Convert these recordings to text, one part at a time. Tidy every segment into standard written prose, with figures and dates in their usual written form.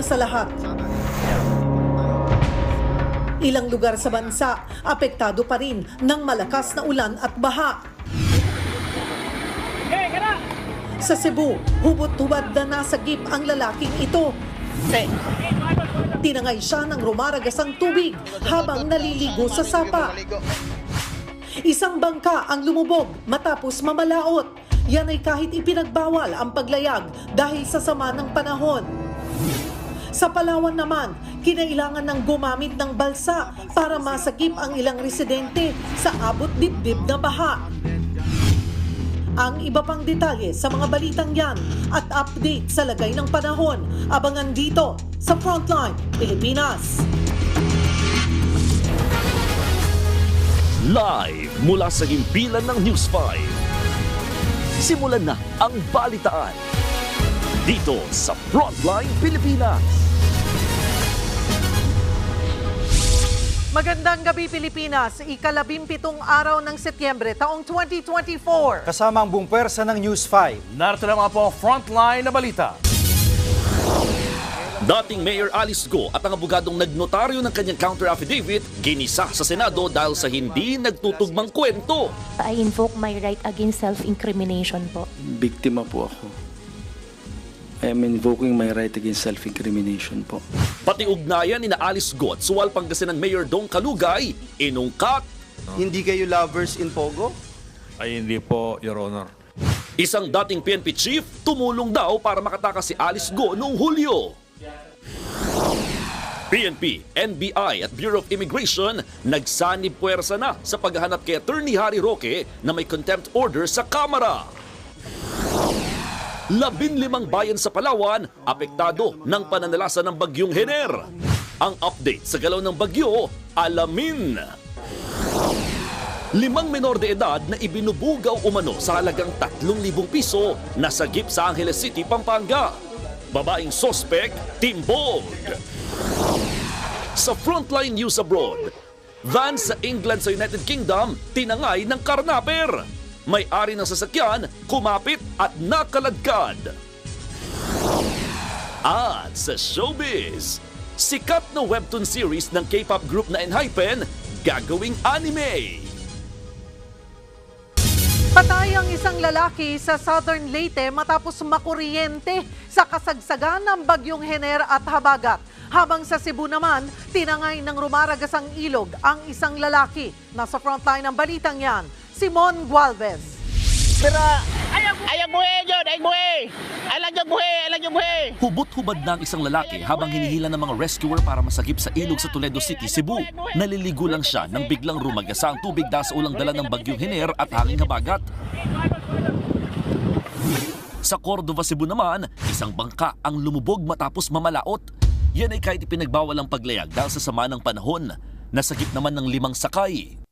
sa lahat. Ilang lugar sa bansa, apektado pa rin ng malakas na ulan at baha. Sa Cebu, hubot-hubad na nasagip ang lalaking ito. Tinangay siya ng rumaragasang tubig habang naliligo sa sapa. Isang bangka ang lumubog matapos mamalaot. Yan ay kahit ipinagbawal ang paglayag dahil sa sama ng panahon. Sa Palawan naman, kinailangan ng gumamit ng balsa para masagip ang ilang residente sa abot dibdib na baha. Ang iba pang detalye sa mga balitang yan at update sa lagay ng panahon, abangan dito sa Frontline Pilipinas. Live mula sa himpilan ng News 5. Simulan na ang balitaan dito sa Frontline Pilipinas. Magandang gabi Pilipinas, ika-17 araw ng Setyembre taong 2024. Kasama ang buong pwersa ng News 5. Narito na mga po ang frontline na balita. Dating Mayor Alice Go at ang abogadong nagnotaryo ng kanyang counter-affidavit ginisa sa Senado dahil sa hindi nagtutugmang kwento. I invoke my right against self-incrimination po. Biktima po ako. I am invoking my right against self-incrimination po. Pati ugnayan ni Alice Go at Sual Pangasinan Mayor Dong Kalugay, inungkat. Hindi kayo lovers in Pogo? Ay hindi po, Your Honor. Isang dating PNP chief tumulong daw para makatakas si Alice Go noong Hulyo. PNP, NBI at Bureau of Immigration nagsanib puwersa na sa paghahanap kay Attorney Harry Roque na may contempt order sa Kamara. 15 bayan sa Palawan apektado ng pananalasa ng bagyong Hener. Ang update sa galaw ng bagyo, alamin. 5 menor de edad na ibinubugaw umano sa halagang 3,000 piso na sagip sa Angeles City, Pampanga. Babaeng sospek, timbog. Sa Frontline News Abroad, van sa England sa United Kingdom tinangay ng karnaper. May-ari ng sasakyan, kumapit at nakaladkad. At sa showbiz, sikat na webtoon series ng K-pop group na Enhypen gagawing anime. Patay ang isang lalaki sa Southern Leyte matapos makuryente sa kasagsagan ng bagyong Hener at Habagat. Habang sa Cebu naman, tinangay ng rumaragasang ilog ang isang lalaki. Nasa frontline ng balitang yan, Simon Gualvez. Pero ayang buhay yun, ayang buhay. Alang yung buhay. Hubot-hubad na ang isang lalaki habang hinihila ng mga rescuer para masagip sa ilog sa Toledo City, Cebu. Naliligo lang siya nang biglang rumagasa ang tubig dahil sa ulang dala ng bagyong Hener at hanging Habagat. Sa Cordova, Cebu naman, isang bangka ang lumubog matapos mamalaot. Yan ay kahit ipinagbawal ang paglayag dahil sa sama ng panahon. Nasagip naman ng 5 sakay.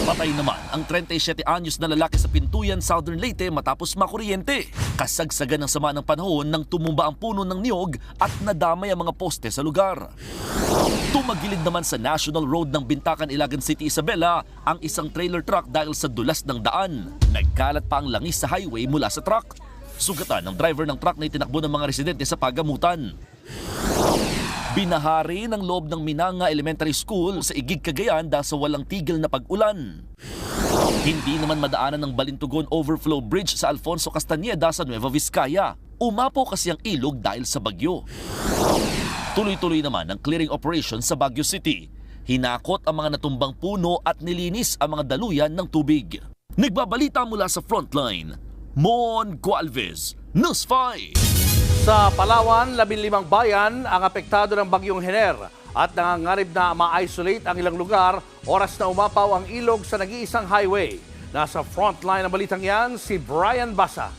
Patay naman ang 37 anyos na lalaki sa Pintuyan, Southern Leyte matapos makuryente. Kasagsagan ng sama ng panahon nang tumumba ang puno ng niyog at nadamay ang mga poste sa lugar. Tumagilid naman sa National Road ng Bintacan, Ilagan City, Isabela ang isang trailer truck dahil sa dulas ng daan. Nagkalat pa ang langis sa highway mula sa truck. Sugatan ng driver ng truck na itinakbo ng mga residente sa pagamutan. Binahari ng loob ng Minanga Elementary School sa Igig, Cagayan dahil sa walang tigil na pag-ulan. Hindi naman madaanan ng Balintugon Overflow Bridge sa Alfonso Castañeda sa Nueva Vizcaya. Umapo kasi ang ilog dahil sa bagyo. Tuloy-tuloy naman ang clearing operation sa Baguio City. Hinakot ang mga natumbang puno at nilinis ang mga daluyan ng tubig. Nagbabalita mula sa Frontline, Mon Gualvez, News 5. Sa Palawan, 15 bayan ang apektado ng bagyong Hener at nangangarib na ma-isolate ang ilang lugar oras na umapaw ang ilog sa nag-iisang highway. Nasa frontline ng balitang yan, si Brian Basa.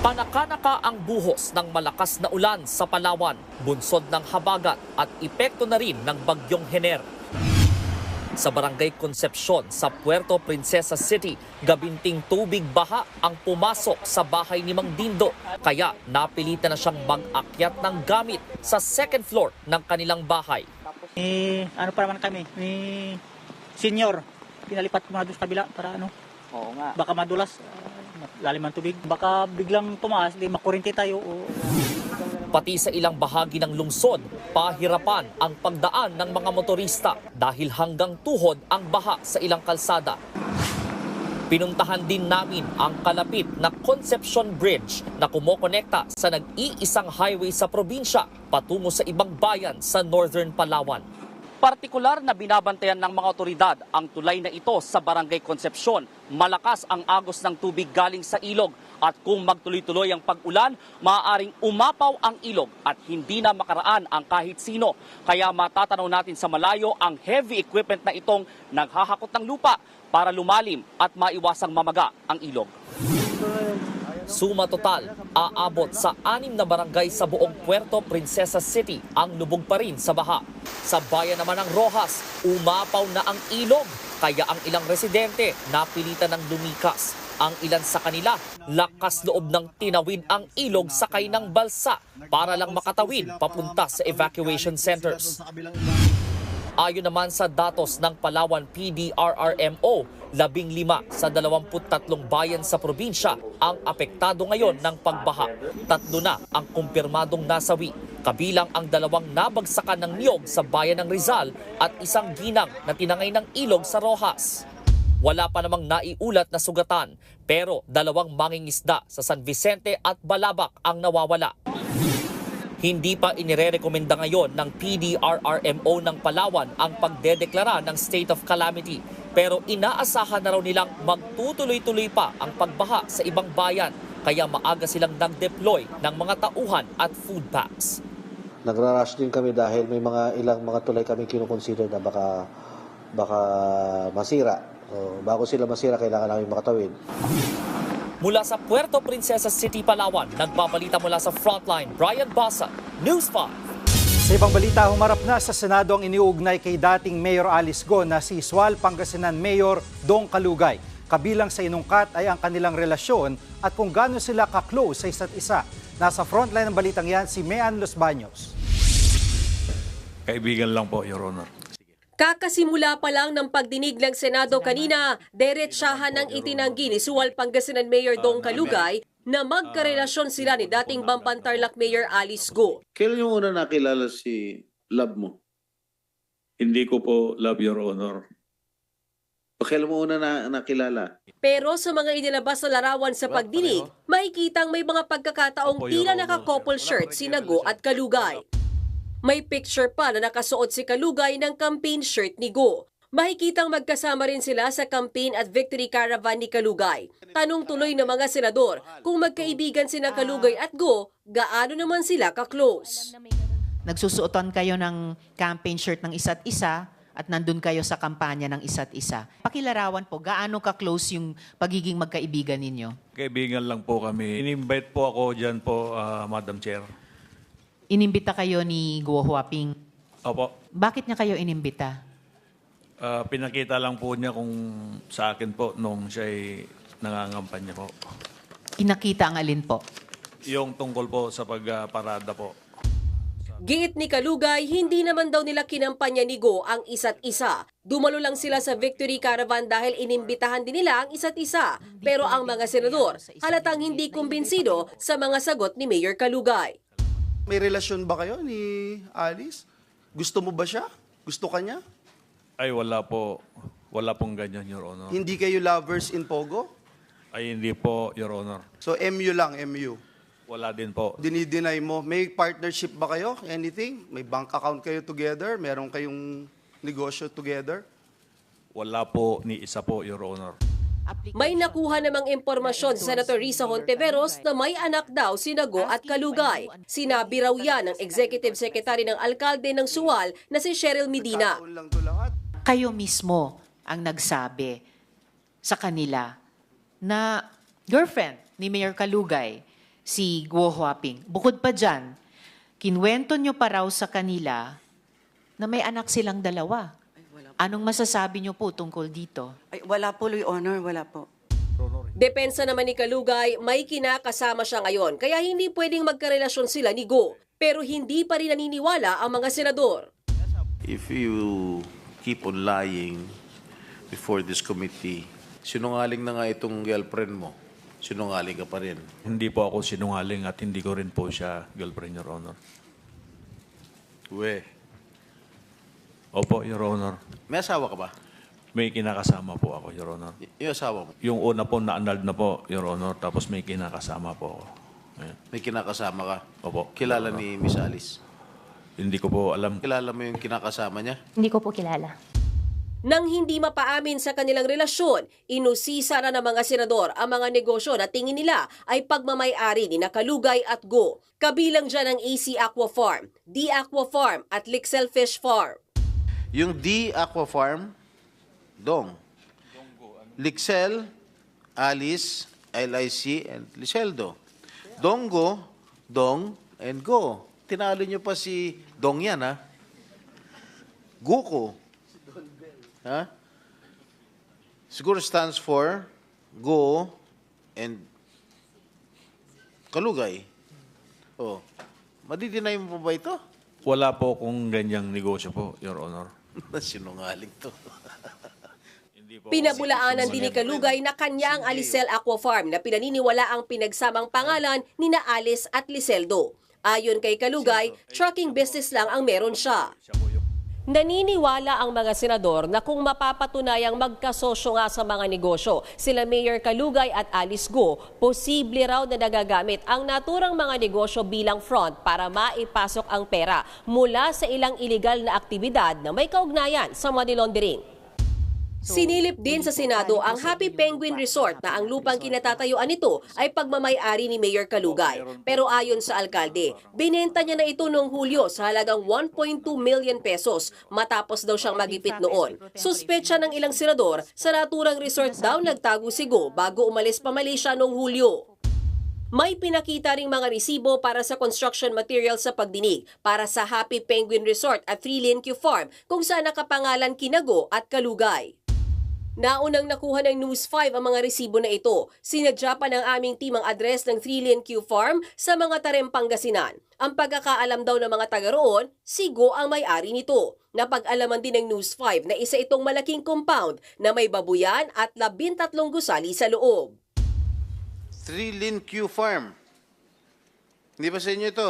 Panaka-naka ang buhos ng malakas na ulan sa Palawan, bunsod ng habagat at epekto na rin ng bagyong Hener. Sa Barangay Concepcion sa Puerto Princesa City, gabinting tubig baha ang pumasok sa bahay ni Mang Dindo. Kaya napilitan na siyang mag-akyat ng gamit sa second floor ng kanilang bahay. Ano pa naman kami, senior, pinalipat ko muna doon sa kabila para ano, Oo nga. baka madulas, lalim ang tubig. Baka biglang tumaas, di makurinti tayo. O Pati sa ilang bahagi ng lungsod, pahirapan ang pagdaan ng mga motorista dahil hanggang tuhod ang baha sa ilang kalsada. Pinuntahan din namin ang kalapit na Concepcion Bridge na kumokonekta sa nag-iisang highway sa probinsya patungo sa ibang bayan sa Northern Palawan. Partikular na binabantayan ng mga otoridad ang tulay na ito sa Barangay Concepcion. Malakas ang agos ng tubig galing sa ilog at kung magtuloy-tuloy ang pag-ulan, maaaring umapaw ang ilog at hindi na makaraan ang kahit sino. Kaya matatanaw natin sa malayo ang heavy equipment na itong naghahakot ng lupa para lumalim at maiwasang mamaga ang ilog. Suma total, aabot sa 6 na barangay sa buong Puerto Princesa City ang lubog pa rin sa baha. Sa bayan naman ng Rojas, umapaw na ang ilog, kaya ang ilang residente napilitan ng lumikas. Ang ilan sa kanila, lakas loob ng tinawid ang ilog sakay ng balsa para lang makatawid papunta sa evacuation centers. Ayon naman sa datos ng Palawan PDRRMO, 15 sa 23 bayan sa probinsya ang apektado ngayon ng pagbaha. 3 na ang kumpirmadong nasawi, kabilang ang 2 nabagsakan ng niyog sa bayan ng Rizal at 1 ginang na tinangay ng ilog sa Rojas. Wala pa namang naiulat na sugatan, pero 2 mangingisda sa San Vicente at Balabac ang nawawala. Hindi pa inirerekomenda ngayon ng PDRRMO ng Palawan ang pagdedeklara ng state of calamity. Pero inaasahan na raw nilang magtutuloy-tuloy pa ang pagbaha sa ibang bayan. Kaya maaga silang nag-deploy ng mga tauhan at food packs. Nagra-rush din kami dahil may ilang mga tulay kami kinukonsider na baka masira. So, bago sila masira, kailangan namin makatawid. Mula sa Puerto Princesa City, Palawan, nagbabalita mula sa Frontline, Brian Basa, News 5. Sa ibang balita, humarap na sa Senado ang iniugnay kay dating Mayor Alice Go na si Sual Pangasinan Mayor Dong Kalugay. Kabilang sa inungkat ay ang kanilang relasyon at kung gaano sila ka-close sa isa't isa. Nasa frontline ng balitang yan si Mean Los Baños. Kaibigan lang po, Your Honor. Kakasimula pa lang ng pagdinig ng Senado kanina, diretsahan ng itinanggi ni Sual Pangasinan Mayor Dong Kalugay na magkarelasyon sila ni dating Bamban-Tarlac Mayor Alice Go. Kailan mo una nakilala si love mo? Hindi ko po love, Your Honor. O kailan mo una nakilala? Pero sa mga inilabas na larawan sa pagdinig, makikitang may mga pagkakataong tila naka-couple shirt si Go at Kalugay. May picture pa na nakasuot si Kalugay ng campaign shirt ni Go. Makikitang magkasama rin sila sa campaign at victory caravan ni Kalugay. Tanong tuloy ng mga senador, kung magkaibigan sina Kalugay at Go, gaano naman sila ka-close? Nagsusuotan kayo ng campaign shirt ng isa't isa at nandun kayo sa kampanya ng isa't isa. Pakilarawan po, gaano ka-close yung pagiging magkaibigan ninyo? Kaibigan lang po kami. In-invite po ako dyan po, Madam Chair. Inimbita kayo ni Guo Huaping. Opo. Bakit niya kayo inimbita? Pinakita lang po niya kung sa akin po nung siya'y nangangampanya po. Inakita ang alin po? Yung tungkol po sa pagparada po. Giit ni Kalugay, hindi naman daw nila kinampanya ni Go ang isa't isa. Dumalo lang sila sa victory caravan dahil inimbitahan din nila ang isa't isa. Pero ang mga senador, halatang hindi kumbinsido sa mga sagot ni Mayor Kalugay. May relasyon ba kayo ni Alice? Gusto mo ba siya? Gusto ka niya? Ay, wala po. Wala pong ganyan, Your Honor. Hindi kayo lovers in Pogo? Ay, hindi po, Your Honor. So, MU lang, MU. Wala din po. Dinideny mo. May partnership ba kayo? Anything? May bank account kayo together? Meron kayong negosyo together? Wala po ni isa po, Your Honor. May nakuha namang impormasyon si Senator Risa Hontiveros na may anak daw si Go at Kalugay. Sinabi raw yan ng Executive Secretary ng Alkalde ng Sual na si Cheryl Medina. Kayo mismo ang nagsabi sa kanila na girlfriend ni Mayor Kalugay, si Guo Huaping. Bukod pa dyan, kinwento nyo pa raw sa kanila na may anak silang dalawa. Anong masasabi nyo po tungkol dito? Ay, wala po, Your Honor, wala po. Depensa naman ni Kalugay, may kinakasama siya ngayon, kaya hindi pwedeng magkarelasyon sila ni Go. Pero hindi pa rin naniniwala ang mga senador. If you keep on lying before this committee, sinungaling na nga itong girlfriend mo. sinungaling ka pa rin. Hindi po ako sinungaling at hindi ko rin po siya girlfriend, Your Honor. Opo, Your Honor. May asawa ka ba? May kinakasama po ako, Your Honor. Yung asawa mo? Yung una po na-annulled na po, Your Honor, tapos may kinakasama po ako. Ayan. May kinakasama ka? Opo. Kilala Your Honor. ni Miss Alice? Hindi ko po alam. Kilala mo yung kinakasama niya? Hindi ko po kilala. Nang hindi mapaamin sa kanilang relasyon, inusisa na ng mga senador ang mga negosyo na tingin nila ay pagmamay-ari ni Kalugay at Go. Kabilang dyan ang AC Aqua Farm, D Aqua Farm at Lixel Fish Farm. Yung D Aqua Farm, Dong. Lixel, Alice, LIC, and Liceldo. Dongo, Dong, and Go. Tinalo nyo pa si Dong yan, ha? Guko. Ha? Siguro stands for Go and Kalugay. Oh. Madidinay mo pa ba ito? Wala po kung ganyang negosyo po, Your Honor. Sinungaling to. Pinabulaanan din ni Kalugay na kanya ang Alicel Aqua Farm na pinaniniwala ang pinagsamang pangalan ni na Alice at Liceldo. Ayon kay Kalugay, trucking business lang ang meron siya. Naniniwala ang mga senador na kung mapapatunayang magkasosyo nga sa mga negosyo, sila Mayor Kalugay at Alice Go, posible raw na nagagamit ang naturang mga negosyo bilang front para maipasok ang pera mula sa ilang iligal na aktibidad na may kaugnayan sa money laundering. Sinilip din sa Senado ang Happy Penguin Resort na ang lupang kinatatayuan nito ay pagmamay-ari ni Mayor Kalugay. Pero ayon sa alkalde, binenta niya na ito noong Hulyo sa halagang 1.2 million pesos matapos daw siyang magipit noon. Suspetsya ng ilang senador, sa naturang resort daw nagtago si Go bago umalis pa Malaysia noong Hulyo. May pinakita ring mga resibo para sa construction materials sa pagdinig para sa Happy Penguin Resort at 3LNQ Farm kung saan nakapangalan kina Go at Kalugay. Naunang nakuha ng News 5 ang mga resibo na ito. Sinadya pa ng aming team ang address ng 3LNQ Farm sa mga Tarem, Pangasinan. Ang pagkakaalam daw ng mga taga roon, si Go ang may-ari nito. Napag-alaman din ng News 5 na isa itong malaking compound na may babuyan at 13 gusali sa loob. 3LNQ Farm. Hindi ba sa inyo ito?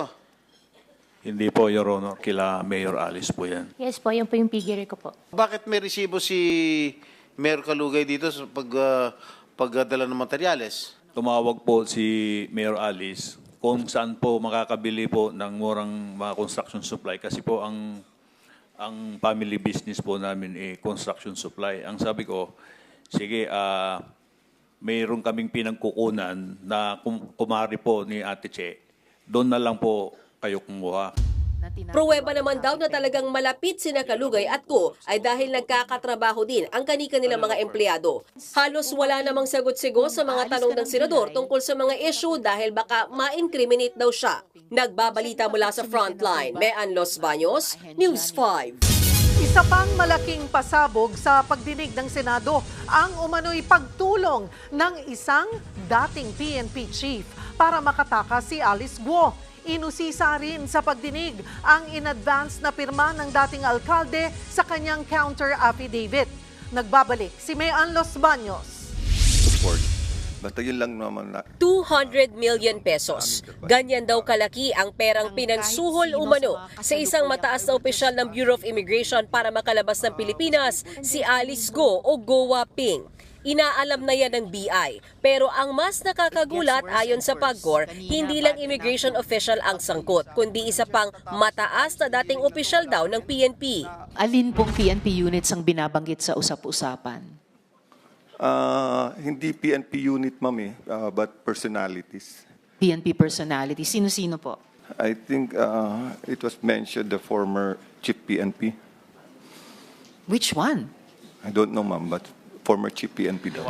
Hindi po, Your Honor. Kila Mayor Alice po yan. Yes po, yun po yung figure ko po. Bakit may resibo si Mayor Kalugay dito sa pagdala ng materyales? Tumawag po si Mayor Alice kung saan po makakabili po ng murang mga construction supply kasi po ang family business po namin construction supply. Ang sabi ko, sige, mayroon kaming pinagkukunan na kumari po ni Ate Che. Doon na lang po kayo kumuha. Pruweba naman daw na talagang malapit sina Kalugay at Go ay dahil nagkakatrabaho din ang kanilang mga empleyado. Halos wala namang sagot-sigo sa mga tanong ng senador tungkol sa mga issue dahil baka ma-incriminate daw siya. Nagbabalita mula sa Frontline, Mean Los Baños, News 5. Isa pang malaking pasabog sa pagdinig ng Senado ang umano'y pagtulong ng isang dating PNP chief para makatakas si Alice Guo. Inusisa rin sa pagdinig ang in-advance na pirma ng dating alkalde sa kanyang counter affidavit. Nagbabalik si Mean Los Baños. Basta yun lang naman na. 200 million pesos. Ganyan daw kalaki ang perang pinansuhol umano sa isang mataas na opisyal ng Bureau of Immigration para makalabas ng Pilipinas, si Alice Go o Go Waping. Inaalam na yan ng BI. Pero ang mas nakakagulat ayon sa PAGCOR, hindi lang immigration official ang sangkot, kundi isa pang mataas na dating opisyal daw ng PNP. Alin pong PNP units ang binabanggit sa usap-usapan? Hindi PNP unit, ma'am, but personalities. PNP personality. Sino-sino po? I think it was mentioned the former chief PNP. Which one? I don't know, ma'am, but former chief PNP daw.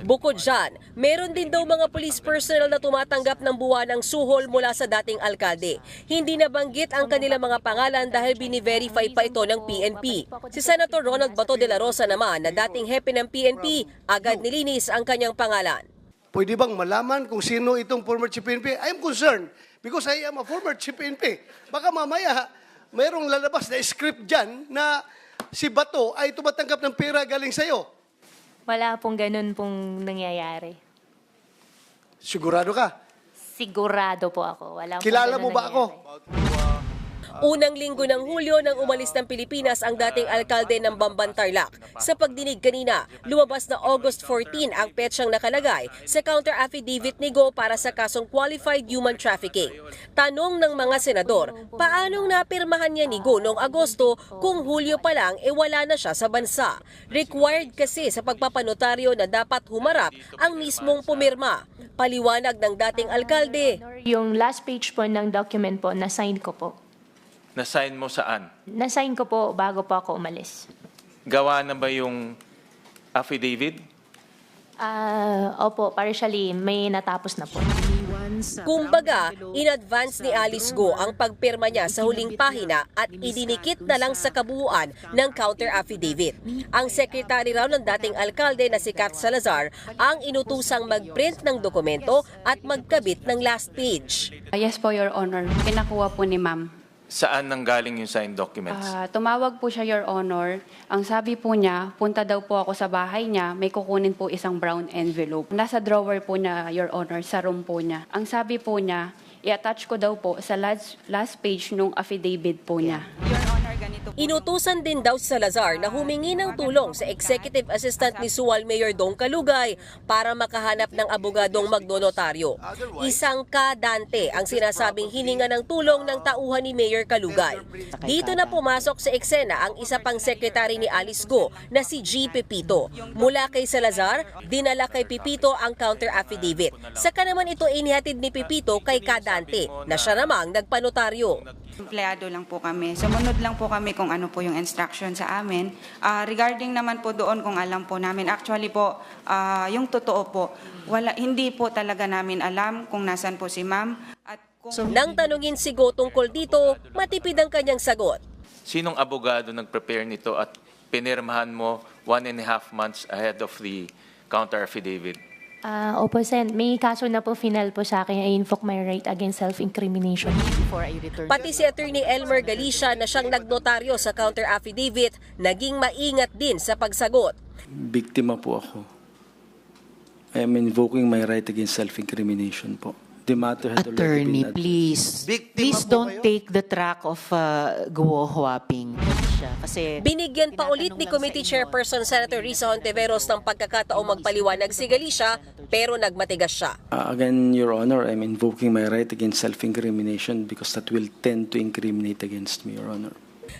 Bukod dyan, meron din daw mga police personnel na tumatanggap ng buwanang suhol mula sa dating alkalde. Hindi nabanggit ang kanilang mga pangalan dahil bini-verify pa ito ng PNP. Si Senator Ronald Bato de la Rosa naman na dating hepe ng PNP, agad nilinis ang kanyang pangalan. Pwede bang malaman kung sino itong former chief PNP? I am concerned because I am a former chief PNP. Baka mamaya mayroong lalabas na script dyan na si Bato ay tumatanggap ng pera galing sa'yo. Wala pong ganun pong nangyayari. Sigurado ka? Sigurado po ako. Walang Kilala mo ba ako? Unang linggo ng Hulyo nang umalis ng Pilipinas ang dating alkalde ng Bamban Tarlac. Sa pagdinig kanina, lumabas na August 14 ang petsang nakalagay sa counter affidavit ni Go para sa kasong qualified human trafficking. Tanong ng mga senador, paanong napirmahan niya ni Go noong Agosto kung Hulyo pa lang wala na siya sa bansa? Required kasi sa pagpapanotaryo na dapat humarap ang mismong pumirma. Paliwanag ng dating alkalde. Yung last page po ng document po, na-sign ko po. Na-sign mo saan? Na-sign ko po bago po ako umalis. Gawa na ba yung affidavit? Opo, partially, may natapos na po. Kumbaga, in advance ni Alice Go ang pagpirma niya sa huling pahina at idinikit na lang sa kabuuan ng counter affidavit. Ang sekretary raw ng dating alkalde na si Kat Salazar ang inutusang mag-print ng dokumento at magkabit ng last page. Yes po, Your Honor. Pinakuha po ni ma'am. Saan nanggaling yung signed documents? Tumawag po siya, Your Honor. Ang sabi po niya, punta daw po ako sa bahay niya, may kukunin po isang brown envelope. Nasa drawer po niya, Your Honor, sa room po niya. Ang sabi po niya, i-attach ko daw po sa last page nung affidavit po niya. Inutusan din daw si Salazar na humingi ng tulong sa executive assistant ni Sual Mayor Dong Kalugay para makahanap ng abogadong magnonotaryo. Isang kadante ang sinasabing hininga ng tulong ng tauhan ni Mayor Kalugay. Dito na pumasok sa eksena ang isa pang sekretary ni Alice Go na si G. Pepito. Mula kay Salazar, dinala kay Pepito ang counter affidavit. Saka naman ito inihatid ni Pepito kay kadante na siya namang nagpanotaryo. Empleyado lang po kami. Sumunod lang po kami kung ano po yung instruction sa amin. Regarding naman po doon kung alam po namin. Actually po, yung totoo po, hindi po talaga namin alam kung nasan po si ma'am. At nang tanungin si Go tungkol dito, matipid ang kanyang sagot. Sinong abogado nag-prepare nito at pinirmahan mo 1.5 months ahead of the counter affidavit? Opo, Sen. May kaso na po final po sa akin. I invoke my right against self-incrimination. Pati si Attorney Elmer Galicia na siyang nagnotaryo sa counter affidavit, naging maingat din sa pagsagot. Biktima po ako. I am invoking my right against self-incrimination po. The matter had Attorney, already been please don't take the track of Guo Huaping. Kasi binigyan pa ulit ni Committee Chairperson Senator Risa Hontiveros ng pagkakataong magpaliwanag si Galicia, pero nagmatigas siya. Again, Your Honor, I'm invoking my right against self-incrimination because that will tend to incriminate against me, Your Honor.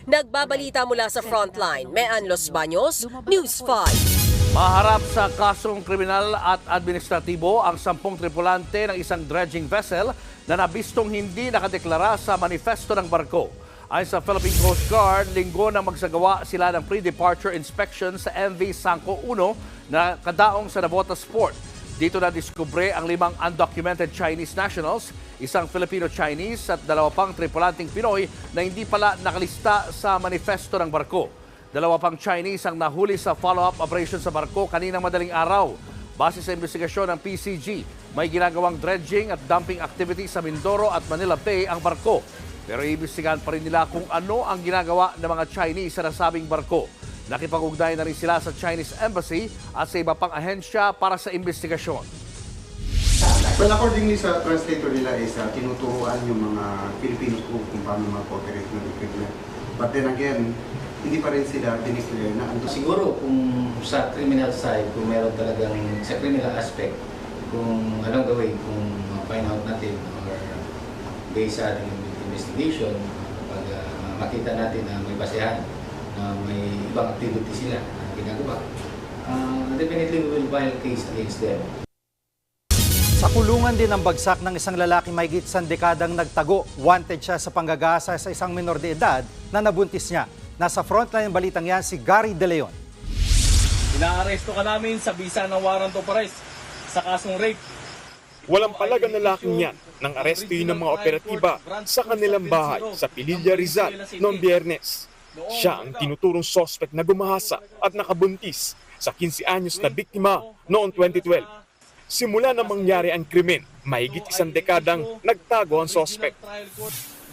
Nagbabalita mula sa Frontline, Mean Los Baños, News 5. Maharap sa kasong kriminal at administratibo ang 10 tripulante ng isang dredging vessel na nabistong hindi nakadeklara sa manifesto ng barko. Ayon sa Philippine Coast Guard, linggo na magsagawa sila ng pre-departure inspection sa MV Sangco 1 na kadaong sa Navotas Port. Dito na diskubre ang 5 undocumented Chinese nationals, isang Filipino-Chinese at 2 pang tripulanteng Pinoy na hindi pala nakalista sa manifesto ng barko. 2 pang Chinese ang nahuli sa follow-up operation sa barko kaninang madaling araw. Base sa investigasyon ng PCG, may ginagawang dredging at dumping activity sa Mindoro at Manila Bay ang barko. Pero iimbestigahan pa rin nila kung ano ang ginagawa ng mga Chinese sa nasabing barko. Nakipag-ugnayan na rin sila sa Chinese Embassy at sa iba pang ahensya para sa investigasyon. Well, accordingly sa translator nila is tinuturuan yung mga Filipino kung paano mag-operate ng equipment. But then again, hindi pa rin sila dineclare na ando. Siguro kung sa criminal side, kung meron talagang sa criminal aspect, kung anong gawin, kung find out natin or based sa ating investigation, pag makita natin na may basehan, na may ibang activity sila na ginagawa, definitely we will file a case against them. Sa kulungan din ang bagsak ng isang lalaki mahigit isang dekadang nagtago. Wanted siya sa panggagasa sa isang minor de edad na nabuntis niya. Nasa frontline ng balitang yan si Gary De Leon. Inaaresto ka namin sa bisa ng warrant of arrest sa kasong rape. Walang palagang lalaking yan nang arestuhin ng mga operatiba sa kanilang bahay sa Pililla, Rizal noong Biyernes. Siya ang tinuturong suspect na gumahasa at nakabuntis sa 15 anyos na biktima noong 2012. Simula na mangyari ang krimen, mahigit isang dekadang nagtago ang suspect.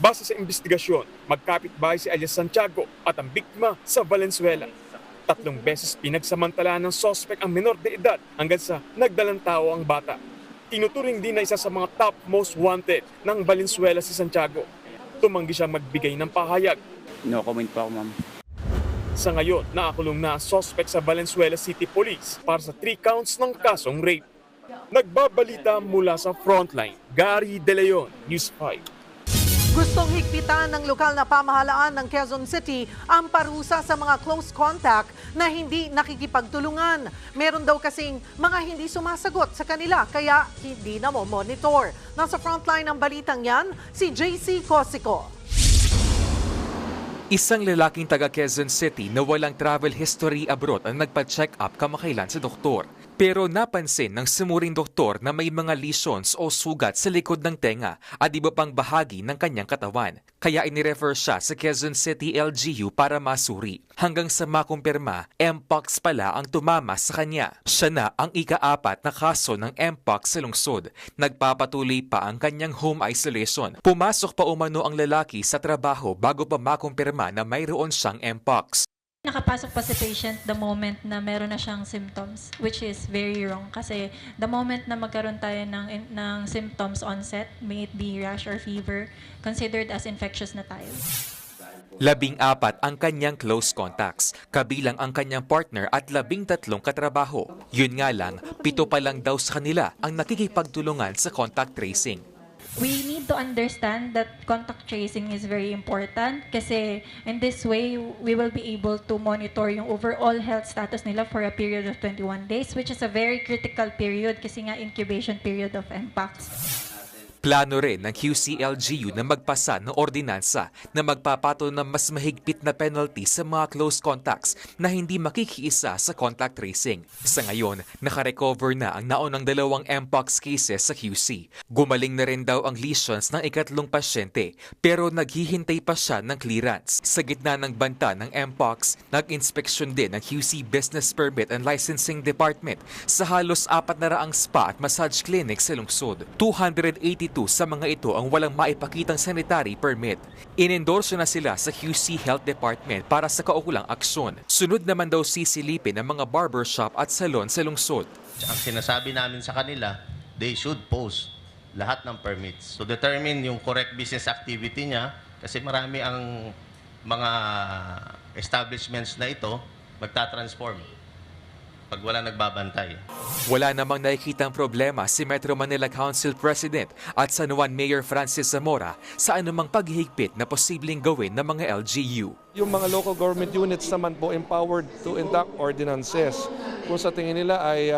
Base sa investigasyon, magkapitbahay si alias Santiago at ang biktima sa Valenzuela. 3 beses pinagsamantalaan ng suspect ang minor de edad hanggang sa nagdalang tao ang bata. Tinuturing din na isa sa mga top most wanted ng Valenzuela si Santiago. Tumanggi siya magbigay ng pahayag. No comment po ako, ma'am. Sa ngayon, nakakulong na ang suspect sa Valenzuela City Police para sa 3 counts ng kasong rape. Nagbabalita mula sa Frontline, Gary De Leon, News 5. Gustong higpitan ng lokal na pamahalaan ng Quezon City ang parusa sa mga close contact na hindi nakikipagtulungan. Meron daw kasing mga hindi sumasagot sa kanila kaya hindi na monitor. Nasa frontline ng balitang yan, si JC Cosico. Isang lalaking taga Quezon City na walang travel history abroad ang nagpa-check up kamakailan sa doktor. Pero napansin ng sumuring doktor na may mga lesions o sugat sa likod ng tenga at iba pang bahagi ng kanyang katawan. Kaya inirefer siya sa Quezon City LGU para masuri. Hanggang sa makumpirma, Mpox pala ang tumama sa kanya. Siya na ang ika-4 na kaso ng Mpox sa lungsod. Nagpapatuloy pa ang kanyang home isolation. Pumasok pa umano ang lalaki sa trabaho bago pa makumpirma na mayroon siyang Mpox. Nakapasok pa si patient the moment na meron na siyang symptoms, which is very wrong. Kasi the moment na magkaroon tayo ng symptoms onset, may it be rash or fever, considered as infectious na tayo. 14 ang kanyang close contacts, kabilang ang kanyang partner at 13 katrabaho. Yun nga lang, 7 pa lang daw sa kanila ang nakikipagtulungan sa contact tracing. We need to understand that contact tracing is very important kasi in this way, we will be able to monitor yung overall health status nila for a period of 21 days, which is a very critical period kasi nga incubation period of Mpox. Plano rin ng QCLGU na magpasa ng ordinansa na magpapato ng mas mahigpit na penalty sa mga close contacts na hindi makikiisa sa contact tracing. Sa ngayon, nakarecover na ang naunang 2 Mpox cases sa QC. Gumaling na rin daw ang lesions ng 3 pasyente pero naghihintay pa siya ng clearance. Sa gitna ng banta ng Mpox, nag-inspeksyon din ng QC Business Permit and Licensing Department sa halos 400 spa at massage clinic sa lungsod. 282 sa mga ito ang walang maipakitang sanitary permit. Inendorso na sila sa QC Health Department para sa kaukulang aksyon. Sunod naman daw sisilipin ng mga barbershop at salon sa lungsod. Ang sinasabi namin sa kanila, they should post lahat ng permits to determine yung correct business activity niya kasi marami ang mga establishments na ito magta-transform pag wala nagbabantay. Wala namang nakikitang problema si Metro Manila Council President at San Juan Mayor Francis Zamora sa anumang paghihigpit na posibleng gawin ng mga LGU. Yung mga local government units naman po empowered to enact ordinances. Kung sa tingin nila ay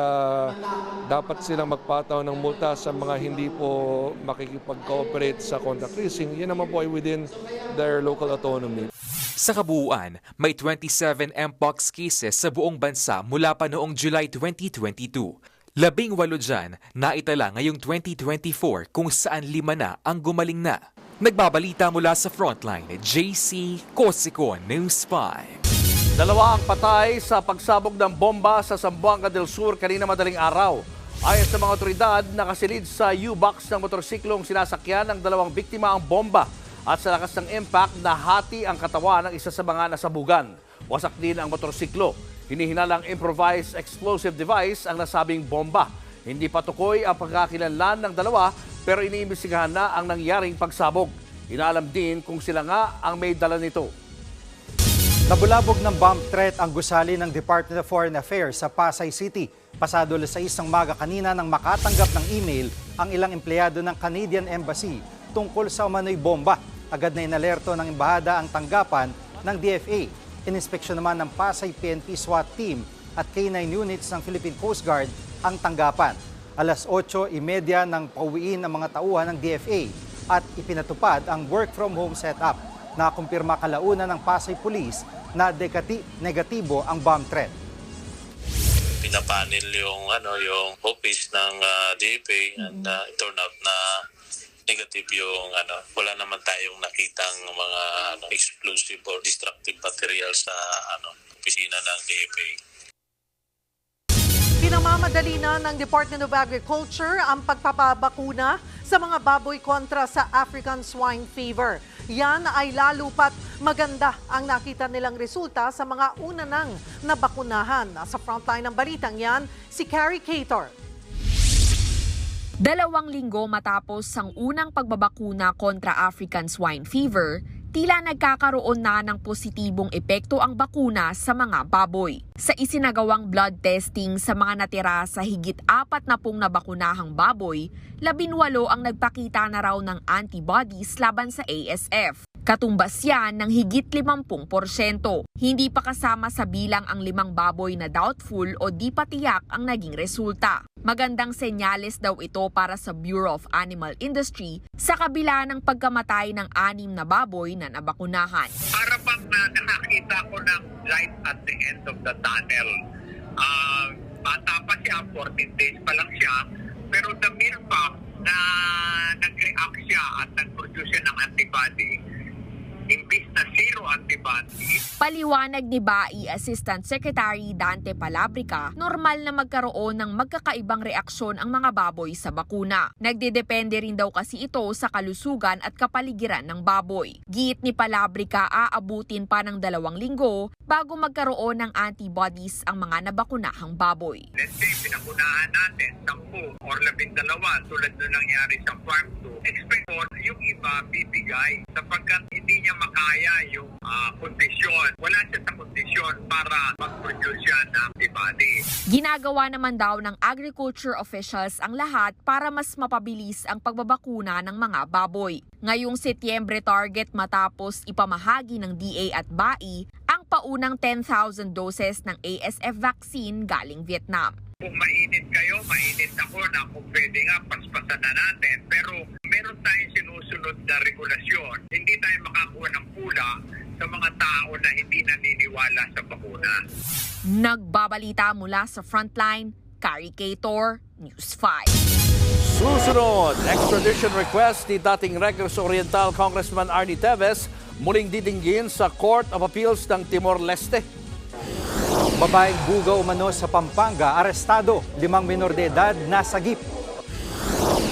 dapat silang magpataw ng multa sa mga hindi po makikipag-cooperate sa contact tracing, yan naman po ay within their local autonomy. Sa kabuuan, may 27 Mpox cases sa buong bansa mula pa noong July 2022. 18 dyan naitala ngayong 2024 kung saan 5 na ang gumaling na. Nagbabalita mula sa Frontline, JC Cosico, News 5. 2 ang patay sa pagsabog ng bomba sa Zamboanga del Sur kanina madaling araw. Ayon sa mga otoridad, nakasilid sa U-box ng motorsiklong sinasakyan ng 2 biktima ang bomba. At sa lakas ng impact, nahati ang katawan ng isa sa mga nasabugan. Wasak din ang motorsiklo. Hinihinalang improvised explosive device ang nasabing bomba. Hindi patukoy ang pagkakilanlan ng 2 pero iniimbestigahan na ang nangyaring pagsabog. Inaalam din kung sila nga ang may dala nito. Nabulabog ng bomb threat ang gusali ng Department of Foreign Affairs sa Pasay City. Pasado 6 ng maga kanina nang makatanggap ng email ang ilang empleyado ng Canadian Embassy tungkol sa umano'y bomba. Agad na inalerto ng embahada ang tanggapan ng DFA. Ininspeksyon naman ng Pasay PNP SWAT team at K9 units ng Philippine Coast Guard ang tanggapan. Alas 8:30 nang pauwiin ang mga tauhan ng DFA at ipinatupad ang work from home setup. Nakumpirma kalaunan ng Pasay Police na negatibo ang bomb threat. Pinapanel yung office ng DFA and it turned out na negative yung wala naman tayong nakitang mga explosive or destructive materials sa opisina ng DFA. Pinamamadali na ng Department of Agriculture ang pagpapabakuna sa mga baboy kontra sa African swine fever. Yan ay lalo pat maganda ang nakita nilang resulta sa mga una nang nabakunahan. Sa frontline ng balitang yan, si Carrie Cator. 2 linggo matapos ang unang pagbabakuna kontra African swine fever, tila nagkakaroon na ng positibong epekto ang bakuna sa mga baboy. Sa isinagawang blood testing sa mga natira sa higit 40 nabakunahang baboy, 18 ang nagpakita na raw ng antibodies laban sa ASF. Katumbas yan ng higit 50%. Hindi pa kasama sa bilang ang 5 baboy na doubtful o di pa tiyak ang naging resulta. Magandang senyales daw ito para sa Bureau of Animal Industry sa kabila ng pagkamatay ng 6 na baboy na nabakunahan. Para bang nakakita ko ng light at the end of the tunnel. Bata pa siya, 14 days pa lang siya, pero the mere fact na nag-react siya at nag-produce siya ng antibody, imbis na zero antibody. Paliwanag ni BAI Assistant Secretary Dante Palabrica, normal na magkaroon ng magkakaibang reaksyon ang mga baboy sa bakuna. Nagdedepende rin daw kasi ito sa kalusugan at kapaligiran ng baboy. Giit ni Palabrica, aabutin pa ng 2 linggo bago magkaroon ng antibodies ang mga nabakunahang baboy. Let's say, pinakunahan natin 10 or 12 tulad na nangyari sa Farm 2. Expect yung iba bibigay sapagkat hindi niya makaya yung kondisyon. Wala siya sa kondisyon para mag-produce siya ng antibody. Ginagawa naman daw ng agriculture officials ang lahat para mas mapabilis ang pagbabakuna ng mga baboy. Ngayong Setyembre target matapos ipamahagi ng DA at BAI ang paunang 10,000 doses ng ASF vaccine galing Vietnam. Kung mainit kayo, mainit ako na kung pwede nga, paspasan na natin. Pero meron tayong sinusunod na regulasyon. Hindi tayo makakuha ng pula sa mga tao na hindi naniniwala sa bakuna. Nagbabalita mula sa Frontline, Carrie Cator, News 5. Susunod, extradition request ni dating Negros Oriental Congressman Arnie Teves muling didinggin sa Court of Appeals ng Timor-Leste. Babaeng bugaw umano sa Pampanga, arestado, 5 menor de edad nasagip.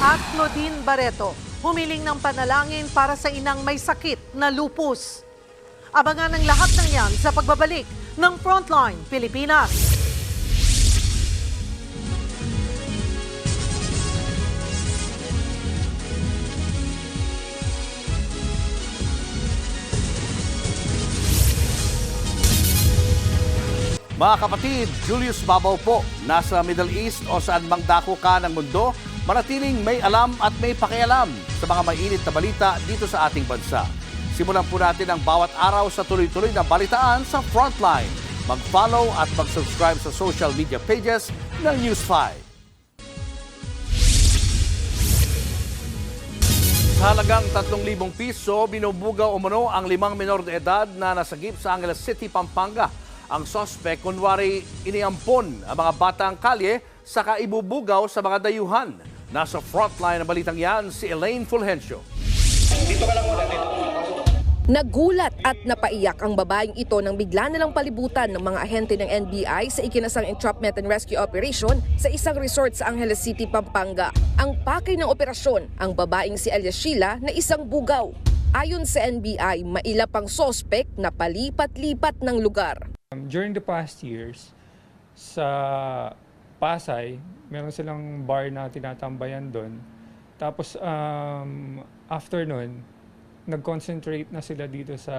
At Claudine Barreto, humiling ng panalangin para sa inang may sakit na lupus. Abangan ang lahat ng yan sa pagbabalik ng Frontline Pilipinas. Mga kapatid, Julius Babaw po, nasa Middle East o saan mang dako ka ng mundo, manatiling may alam at may pakialam sa mga mainit na balita dito sa ating bansa. Simulan po natin ang bawat araw sa tuloy-tuloy na balitaan sa Frontline. Mag-follow at mag-subscribe sa social media pages ng News 5. Sa halagang 3,000 piso, binubugaw umano ang 5 menor de edad na nasagip sa Angeles City, Pampanga. Ang sospek, kunwari iniampon ang mga batang kalye saka ibubugaw sa mga dayuhan. Nasa frontline ng balitang yan si Elaine Fulgencio. Nagulat at napaiyak ang babaeng ito nang bigla nilang palibutan ng mga ahente ng NBI sa ikinasang entrapment and rescue operation sa isang resort sa Angeles City, Pampanga. Ang pakay ng operasyon, ang babaeng si Alias Sheila na isang bugaw. Ayon sa NBI, maila pang sospek na palipat-lipat ng lugar. During the past years, sa Pasay, meron silang bar na tinatambayan doon. Tapos after nun, nag-concentrate na sila dito sa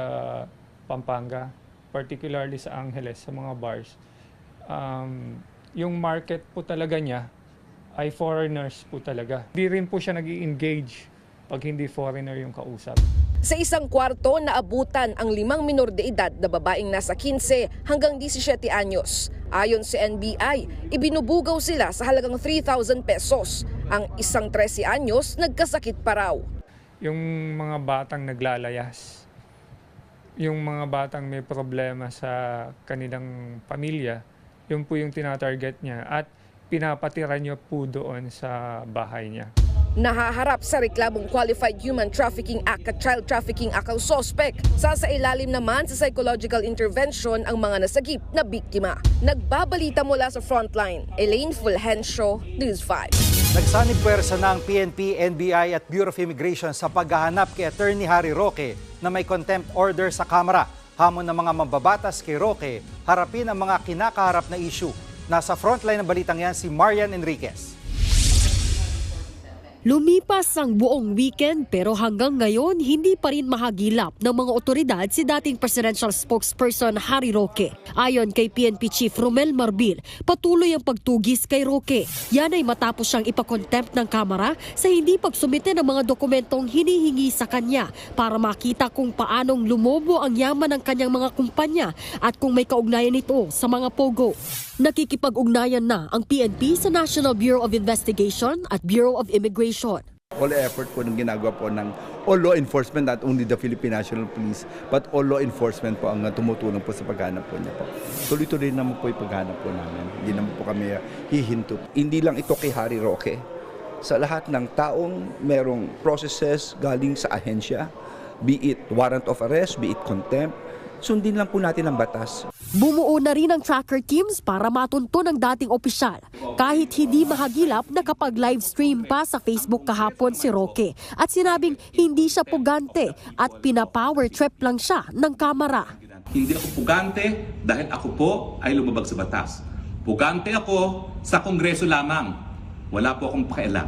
Pampanga, particularly sa Angeles, sa mga bars. Yung market po talaga niya ay foreigners po talaga. Hindi rin po siya nag-i-engage pag hindi foreigner yung kausap. Sa isang kwarto, naabutan ang 5 menor de edad na babaeng nasa 15 hanggang 17 anyos. Ayon sa NBI, ibinubugaw sila sa halagang 3,000 pesos. Ang isang 13 anyos, nagkasakit pa raw. Yung mga batang naglalayas, yung mga batang may problema sa kanilang pamilya, yun po yung tinatarget niya at pinapatira niya po doon sa bahay niya. Nahaharap sa reklamong Qualified Human Trafficking Act at Child Trafficking Act ang sospek. Sasailalim naman sa psychological intervention ang mga nasagip na biktima. Nagbabalita mula sa Frontline, Elaine Fulgencio, News 5. Nagsanib puwersa na ang PNP, NBI at Bureau of Immigration sa paghahanap kay Attorney Harry Roque na may contempt order sa Kamara. Hamon ng mga mambabatas kay Roque, harapin ang mga kinakaharap na issue. Nasa Frontline ng balitang yan si Marian Enriquez. Lumipas ang buong weekend pero hanggang ngayon hindi pa rin mahagilap ng mga otoridad si dating presidential spokesperson Harry Roque. Ayon kay PNP Chief Romel Marbil, patuloy ang pagtugis kay Roque. Yan ay matapos siyang ipakontempt ng Kamara sa hindi pagsumite ng mga dokumentong hinihingi sa kanya para makita kung paanong lumobo ang yaman ng kanyang mga kumpanya at kung may kaugnayan ito sa mga pogo. Nakikipag-ugnayan na ang PNP sa National Bureau of Investigation at Bureau of Immigration. All effort po ng ginagawa po ng all law enforcement, not only the Philippine National Police, but all law enforcement po ang tumutulong po sa paghanap po niya po. Tuloy-tuloy naman po yung paghanap po namin. Hindi naman po kami hihinto. Hindi lang ito kay Harry Roque. Sa lahat ng taong merong processes galing sa ahensya, be it warrant of arrest, be it contempt, sundin lang po natin ang batas. Bumuo na rin ang tracker teams para matunto ng dating opisyal. Kahit hindi mahagilap, nakapag-live stream pa sa Facebook kahapon si Roque at sinabing hindi siya pugante at pinapower trip lang siya ng Kamara. Hindi ako pugante dahil ako po ay lumabag sa batas. Pugante ako sa Kongreso lamang. Wala po akong pakialam.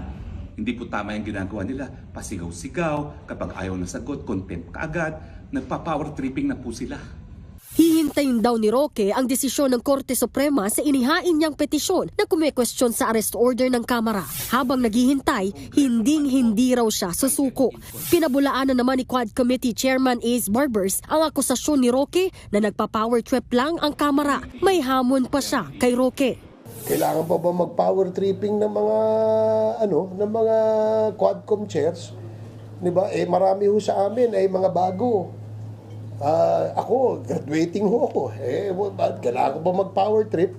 Hindi po tama yung ginagawa nila. Pasigaw-sigaw, kapag ayaw na sagot, contempt kaagad. Nagpa-power tripping na po sila. Hihintayin daw ni Roque ang desisyon ng Korte Suprema sa inihain niyang petisyon na kumekwestiyon sa arrest order ng Kamara. Habang naghihintay, hindi raw siya susuko. Pinabulaanan naman ni Quad Committee Chairman Ace Barbers ang akusasyon ni Roque na nagpa-power trip lang ang Kamara. May hamon pa siya kay Roque. Kailangan pa ba mag-power tripping ng mga Quadcom chairs? 'Di ba? Marami ho sa amin ay mga bago. Ako, graduating ho ako. Kailangan ko ba mag-power trip?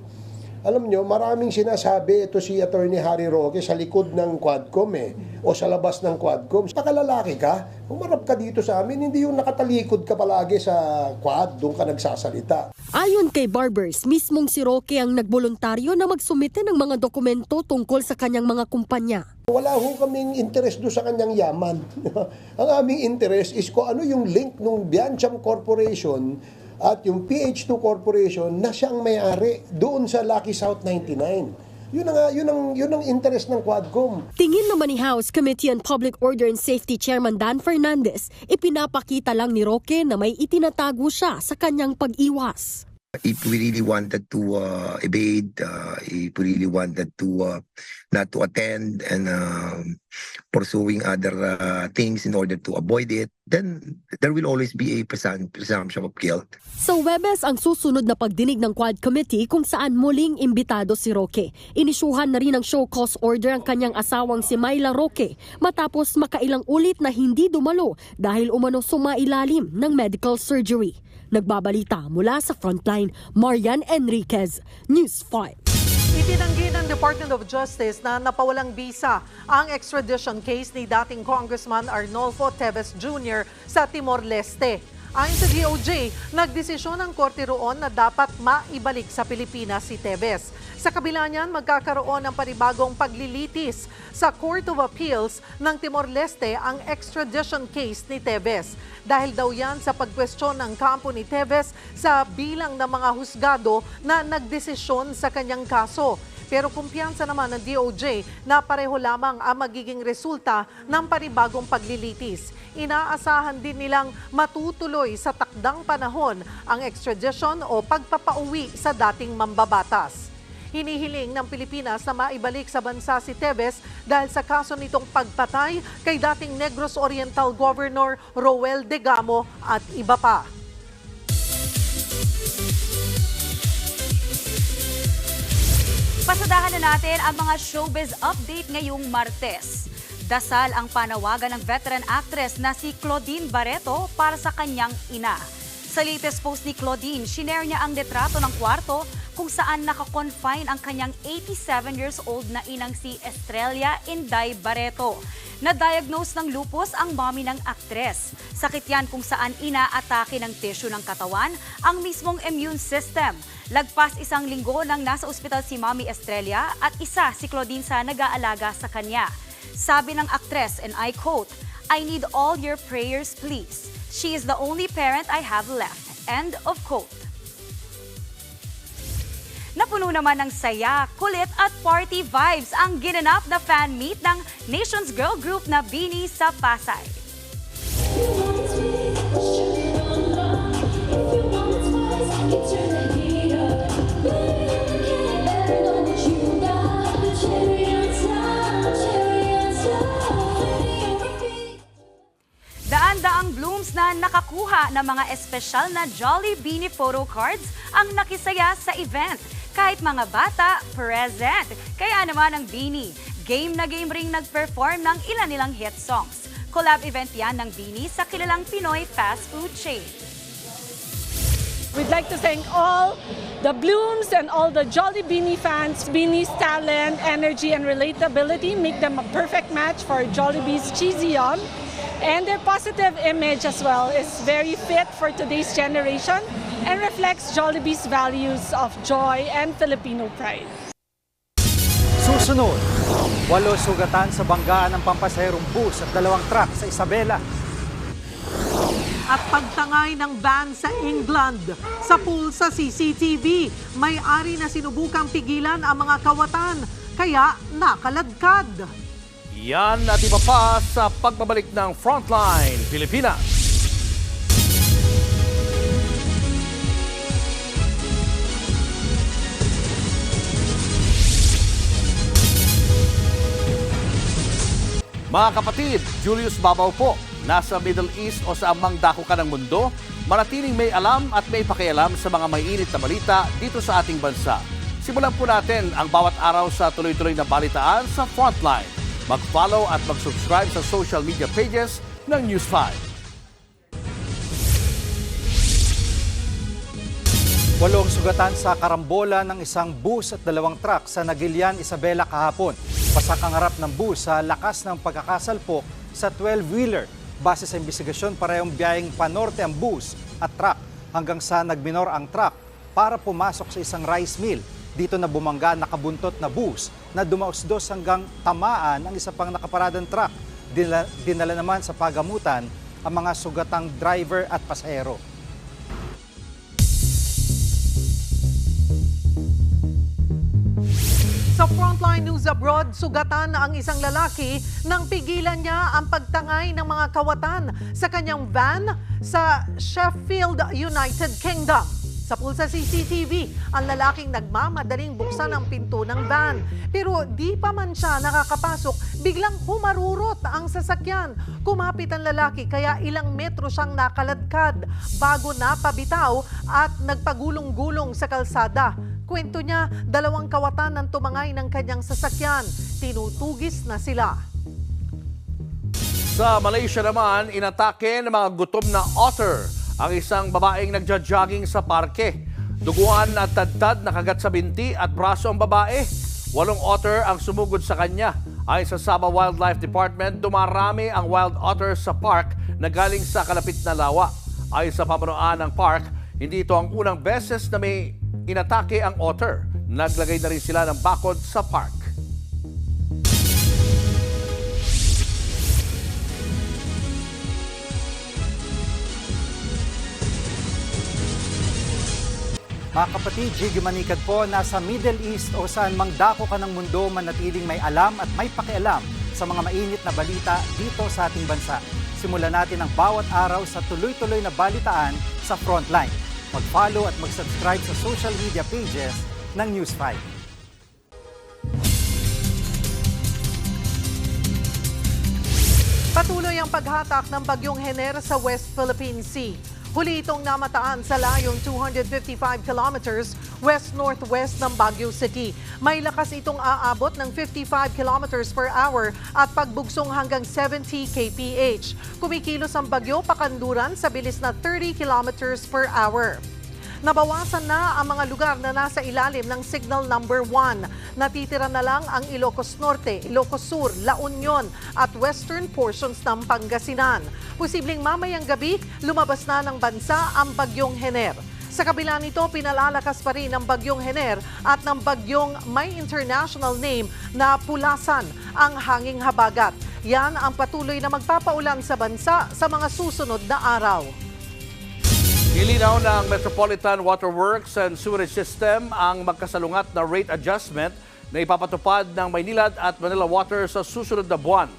Alam nyo, maraming sinasabi ito si Attorney Harry Roque sa likod ng Quadcom o sa labas ng Quadcom. Pakalalaki ka, umarap ka dito sa amin, hindi yung nakatalikod ka palagi sa Quad, doon ka nagsasalita. Ayon kay Barbers, mismong si Roque ang nagboluntaryo na magsumite ng mga dokumento tungkol sa kanyang mga kumpanya. Wala ho kaming interest doon sa kanyang yaman. Ang aming interest is kung ano yung link ng Biancham Corporation at yung PH2 Corporation na siyang may-ari doon sa Lucky South 99. Yun ang interest ng Quadcom. Tingin naman ni House Committee on Public Order and Safety Chairman Dan Fernandez, ipinapakita lang ni Roque na may itinatago siya sa kanyang pag-iwas. If we really wanted to evade, if we really wanted to not to attend and pursuing other things in order to avoid it, then there will always be a presumption of guilt. Sa Webes ang susunod na pagdinig ng Quad Committee kung saan muling imbitado si Roque. Inisyuhan na rin ng show cause order ang kanyang asawang si Myla Roque matapos makailang ulit na hindi dumalo dahil umano sumailalim ng medical surgery. Nagbabalita mula sa Frontline, Marian Enriquez, News 5. Itinanggi ng Department of Justice na napawalang bisa ang extradition case ni dating Congressman Arnolfo Teves Jr. sa Timor-Leste. Ayon sa DOJ, nagdesisyon ang korte roon na dapat maibalik sa Pilipinas si Teves. Sa kabila niyan, magkakaroon ng panibagong paglilitis sa Court of Appeals ng Timor-Leste ang extradition case ni Teves. Dahil daw yan sa pagkwestiyon ng kampo ni Teves sa bilang ng mga husgado na nagdesisyon sa kanyang kaso. Pero kumpiyansa naman ng DOJ na pareho lamang ang magiging resulta ng panibagong paglilitis. Inaasahan din nilang matutuloy sa takdang panahon ang extradition o pagpapauwi sa dating mambabatas. Hinihiling ng Pilipinas na maibalik sa bansa si Teves dahil sa kaso nitong pagpatay kay dating Negros Oriental Governor Roel Degamo at iba pa. Pasadahan na natin ang mga showbiz update ngayong Martes. Dasal ang panawagan ng veteran actress na si Claudine Barreto para sa kanyang ina. Sa latest post ni Claudine, shinare niya ang litrato ng kwarto kung saan nakakonfine ang kanyang 87 years old na inang si Estrella Inday Barreto. Na-diagnose ng lupus ang mommy ng aktres. Sakit yan kung saan inaatake ng tissue ng katawan ang mismong immune system. Lagpas 1 linggo nang nasa ospital si Mommy Estrella at isa si Claudine sa nag-aalaga sa kanya. Sabi ng aktres, and I quote, "I need all your prayers please. She is the only parent I have left." End of quote. Napuno naman ng saya, kulit at party vibes ang ginanap na fan meet ng Nations Girl Group na BINI sa Pasay. Daan-daang blooms na nakakuha ng mga espesyal na Jolly BINI photo cards ang nakisaya sa event. Kahit mga bata, present. Kaya naman ang BINI, game na game ring nag-perform ng ilan nilang hit songs. Collab event yan ng BINI sa kilalang Pinoy fast food chain. We'd like to thank all the Blooms and all the Jolly BINI fans. BINI's talent, energy, and relatability make them a perfect match for Jollibee's Cheesy Yum. And their positive image as well is very fit for today's generation and reflects Jollibee's values of joy and Filipino pride. Susunod, 8 sugatan sa banggaan ng pampasaherong bus at 2 truck sa Isabela. At pagtangay ng van sa England. Sa pool sa CCTV, may-ari na sinubukang pigilan ang mga kawatan, kaya nakaladkad. Yan at iba pa sa pagbabalik ng Frontline Pilipinas. Mga kapatid, Julius Babaw po. Nasa Middle East o sa amang dako ka ng mundo, manatiling may alam at may pakialam sa mga maiinit na balita dito sa ating bansa. Simulan po natin ang bawat araw sa tuloy-tuloy na balitaan sa Frontline. Mag-follow at mag-subscribe sa social media pages ng News 5. 8 sugatan sa karambola ng isang bus at 2 truck sa Nagilian, Isabela kahapon. Pasak ang harap ng bus sa lakas ng pagkakasalpok sa 12-wheeler. Base sa investigasyon, parehong biyaheng panorte ang bus at truck hanggang sa nagminor ang truck para pumasok sa isang rice mill. Dito na bumangga nakabuntot na bus na dumausdos hanggang tamaan ang isa pang nakaparadang truck. Dinala naman sa pagamutan ang mga sugatang driver at pasahero. Sa Frontline News Abroad, sugatan ang isang lalaki nang pigilan niya ang pagtangay ng mga kawatan sa kanyang van sa Sheffield, United Kingdom. Sa pulsa CCTV, ang lalaking nagmamadaling buksan ang pinto ng van. Pero di pa man siya nakakapasok, biglang humarurot ang sasakyan. Kumapit ang lalaki kaya ilang metro siyang nakaladkad bago napabitaw at nagpagulong-gulong sa kalsada. Kwento niya, 2 kawatan ang tumangay ng kanyang sasakyan. Tinutugis na sila. Sa Malaysia naman, inatake ng mga gutom na otter ang isang babaeng nagja-jogging sa parke. Duguan at tadtad na kagat sa binti at braso ang babae. 8 otter ang sumugod sa kanya. Ayon sa Sabah Wildlife Department, dumarami ang wild otter sa park na galing sa kalapit na lawa. Ayon sa pamunuan ng park, hindi ito ang unang beses na may inatake ang otter. Naglagay na rin sila ng bakod sa park. Mga kapatid, Jiggy Manikad po, nasa Middle East o saan mang dako ka ng mundo, manatiling may alam at may pakialam sa mga mainit na balita dito sa ating bansa. Simulan natin ang bawat araw sa tuloy-tuloy na balitaan sa Frontline. Mag-follow at mag-subscribe sa social media pages ng News 5. Patuloy ang paghatak ng bagyong Hener sa West Philippine Sea. Huli itong namataan sa layong 255 kilometers west-northwest ng Baguio City. May lakas itong aabot ng 55 kilometers per hour at pagbugsong hanggang 70 kph. Kumikilos ang bagyo pakanluran sa bilis na 30 kilometers per hour. Nabawasan na ang mga lugar na nasa ilalim ng Signal Number 1. Natitira na lang ang Ilocos Norte, Ilocos Sur, La Union at western portions ng Pangasinan. Posibleng mamayang gabi, lumabas na ng bansa ang bagyong Hener. Sa kabila nito, pinalalakas pa rin ng bagyong Hener at ng bagyong may international name na Pulasan ang hanging habagat. Yan ang patuloy na magpapaulan sa bansa sa mga susunod na araw. Nilinaw ng Metropolitan Water Works and Sewerage System ang magkasalungat na rate adjustment na ipapatupad ng Maynilad at Manila Water sa susunod na buwan.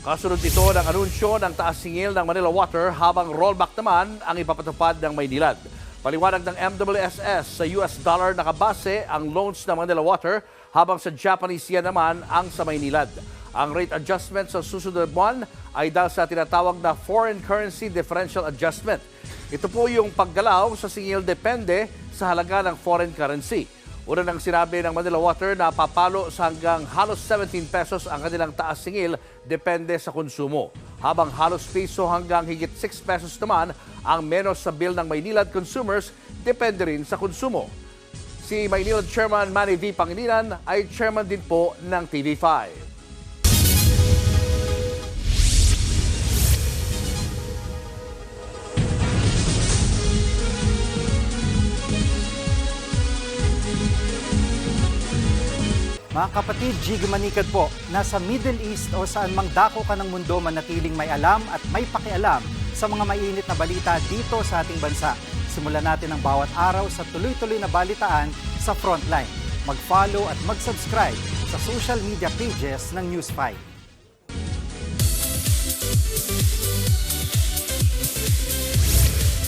Kasunod ito ng anunsyo ng taas singil ng Manila Water habang rollback naman ang ipapatupad ng Maynilad. Paliwanag ng MWSS, sa US dollar nakabase ang loans ng Manila Water habang sa Japanese yen naman ang sa Maynilad. Ang rate adjustment sa susunod na buwan ay dahil sa tinatawag na Foreign Currency Differential Adjustment. Ito po yung paggalaw sa singil depende sa halaga ng foreign currency. Una nang sinabi ng Manila Water na papalo sa hanggang halos 17 pesos ang kanilang taas singil depende sa konsumo. Habang halos piso hanggang higit 6 pesos naman ang menos sa bill ng Maynilad consumers depende rin sa konsumo. Si Maynilad Chairman Manny V. Pangilinan ay chairman din po ng TV5. Mga kapatid, Jig Manikad po, nasa Middle East o saan mang dako ka ng mundo manatiling may alam at may pakialam sa mga mainit na balita dito sa ating bansa. Simulan natin ang bawat araw sa tuloy-tuloy na balitaan sa Frontline. Mag-follow at mag-subscribe sa social media pages ng News 5.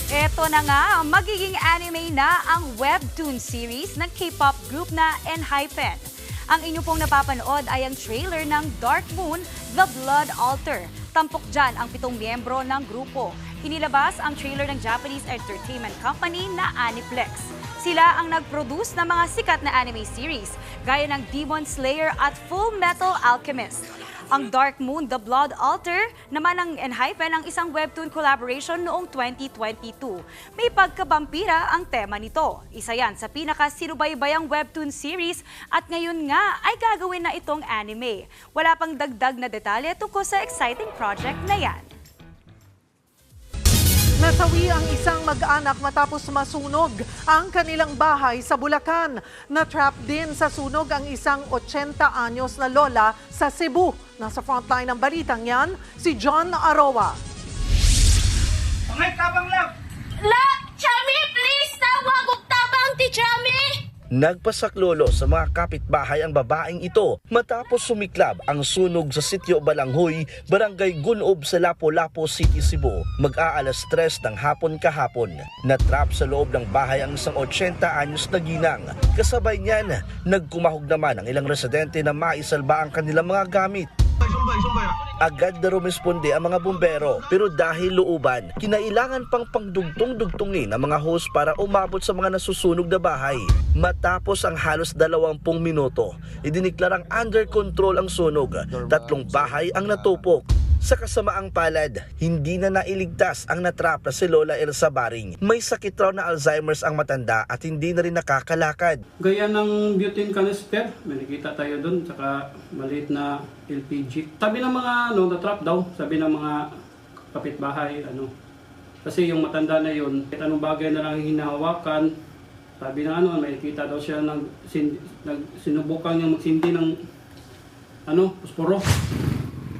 Eto na nga, magiging anime na ang webtoon series ng K-pop group na ENHYPEN. Ang inyo pong napapanood ay ang trailer ng Dark Moon, The Blood Altar. Tampok dyan ang 7 miyembro ng grupo. Inilabas ang trailer ng Japanese entertainment company na Aniplex. Sila ang nag-produce ng mga sikat na anime series, gaya ng Demon Slayer at Full Metal Alchemist. Ang Dark Moon, The Blood Altar naman ang ENHYPEN ang isang webtoon collaboration noong 2022. May pagkabampira ang tema nito. Isa yan sa pinakasinubaybayang webtoon series at ngayon nga ay gagawin na itong anime. Wala pang dagdag na detalye tungkol sa exciting project na yan. Nasawi ang isang mag-anak matapos masunog ang kanilang bahay sa Bulacan. Na-trap din sa sunog ang isang 80 anyos na lola sa Cebu. Nasa frontline ng balitang yan, si John Aroa. Pangay tabang lang! La! Chami, please! Tawag og tabang ti Chami! Nagpasaklolo sa mga kapitbahay ang babaeng ito matapos sumiklab ang sunog sa sitio Balanghoy, Barangay Gunob sa Lapu-Lapu City, Cebu. Mag-aalas 3 ng hapon kahapon. Natrap sa loob ng bahay ang isang 80 anyos na ginang. Kasabay niyan, nagkumahog naman ang ilang residente na maisalba ang kanilang mga gamit. Agad na rumisponde ang mga bumbero, pero dahil looban, kinailangan pang pangdugtong-dugtongin ang mga hose para umabot sa mga nasusunog na bahay. Matapos ang halos 20 minuto, idiniklarang under control ang sunog. 3 bahay ang natupok. Sa kasamaang palad, hindi na nailigtas ang natrap na si Lola Elsa Baring. May sakit raw na Alzheimer's ang matanda at hindi na rin nakakalakad. Gaya ng butane canister, may nakita tayo doon, saka maliit na LPG. Sabi ng mga natrap daw, sabi ng mga kapitbahay, kasi yung matanda na yun, kahit anong bagay na lang hinahawakan, sabi na may nakita daw siya sinubukan niyang magsindi ng posporo.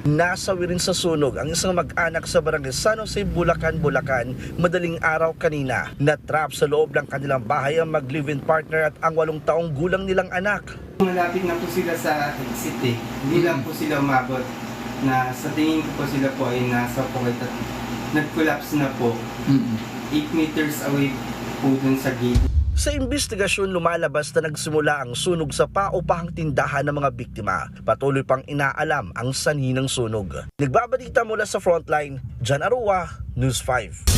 Nasawi rin sa sunog ang isang mag-anak sa Barangay San Jose, Bulacan, madaling araw kanina. Natrap sa loob ng kanilang bahay ang mag-live-in partner at ang 8 taong gulang nilang anak. Malapit na po sila sa exit eh. Hindi lang po sila umabot na sa tingin ko po sila po ay nasa pocket at nag-collapse na po. 8 meters away po dun sa gate. Sa investigasyon, lumalabas na nagsimula ang sunog sa paupahang tindahan ng mga biktima. Patuloy pang inaalam ang sanhi ng sunog. Nagbabalita mula sa Frontline, John Aroa, News 5.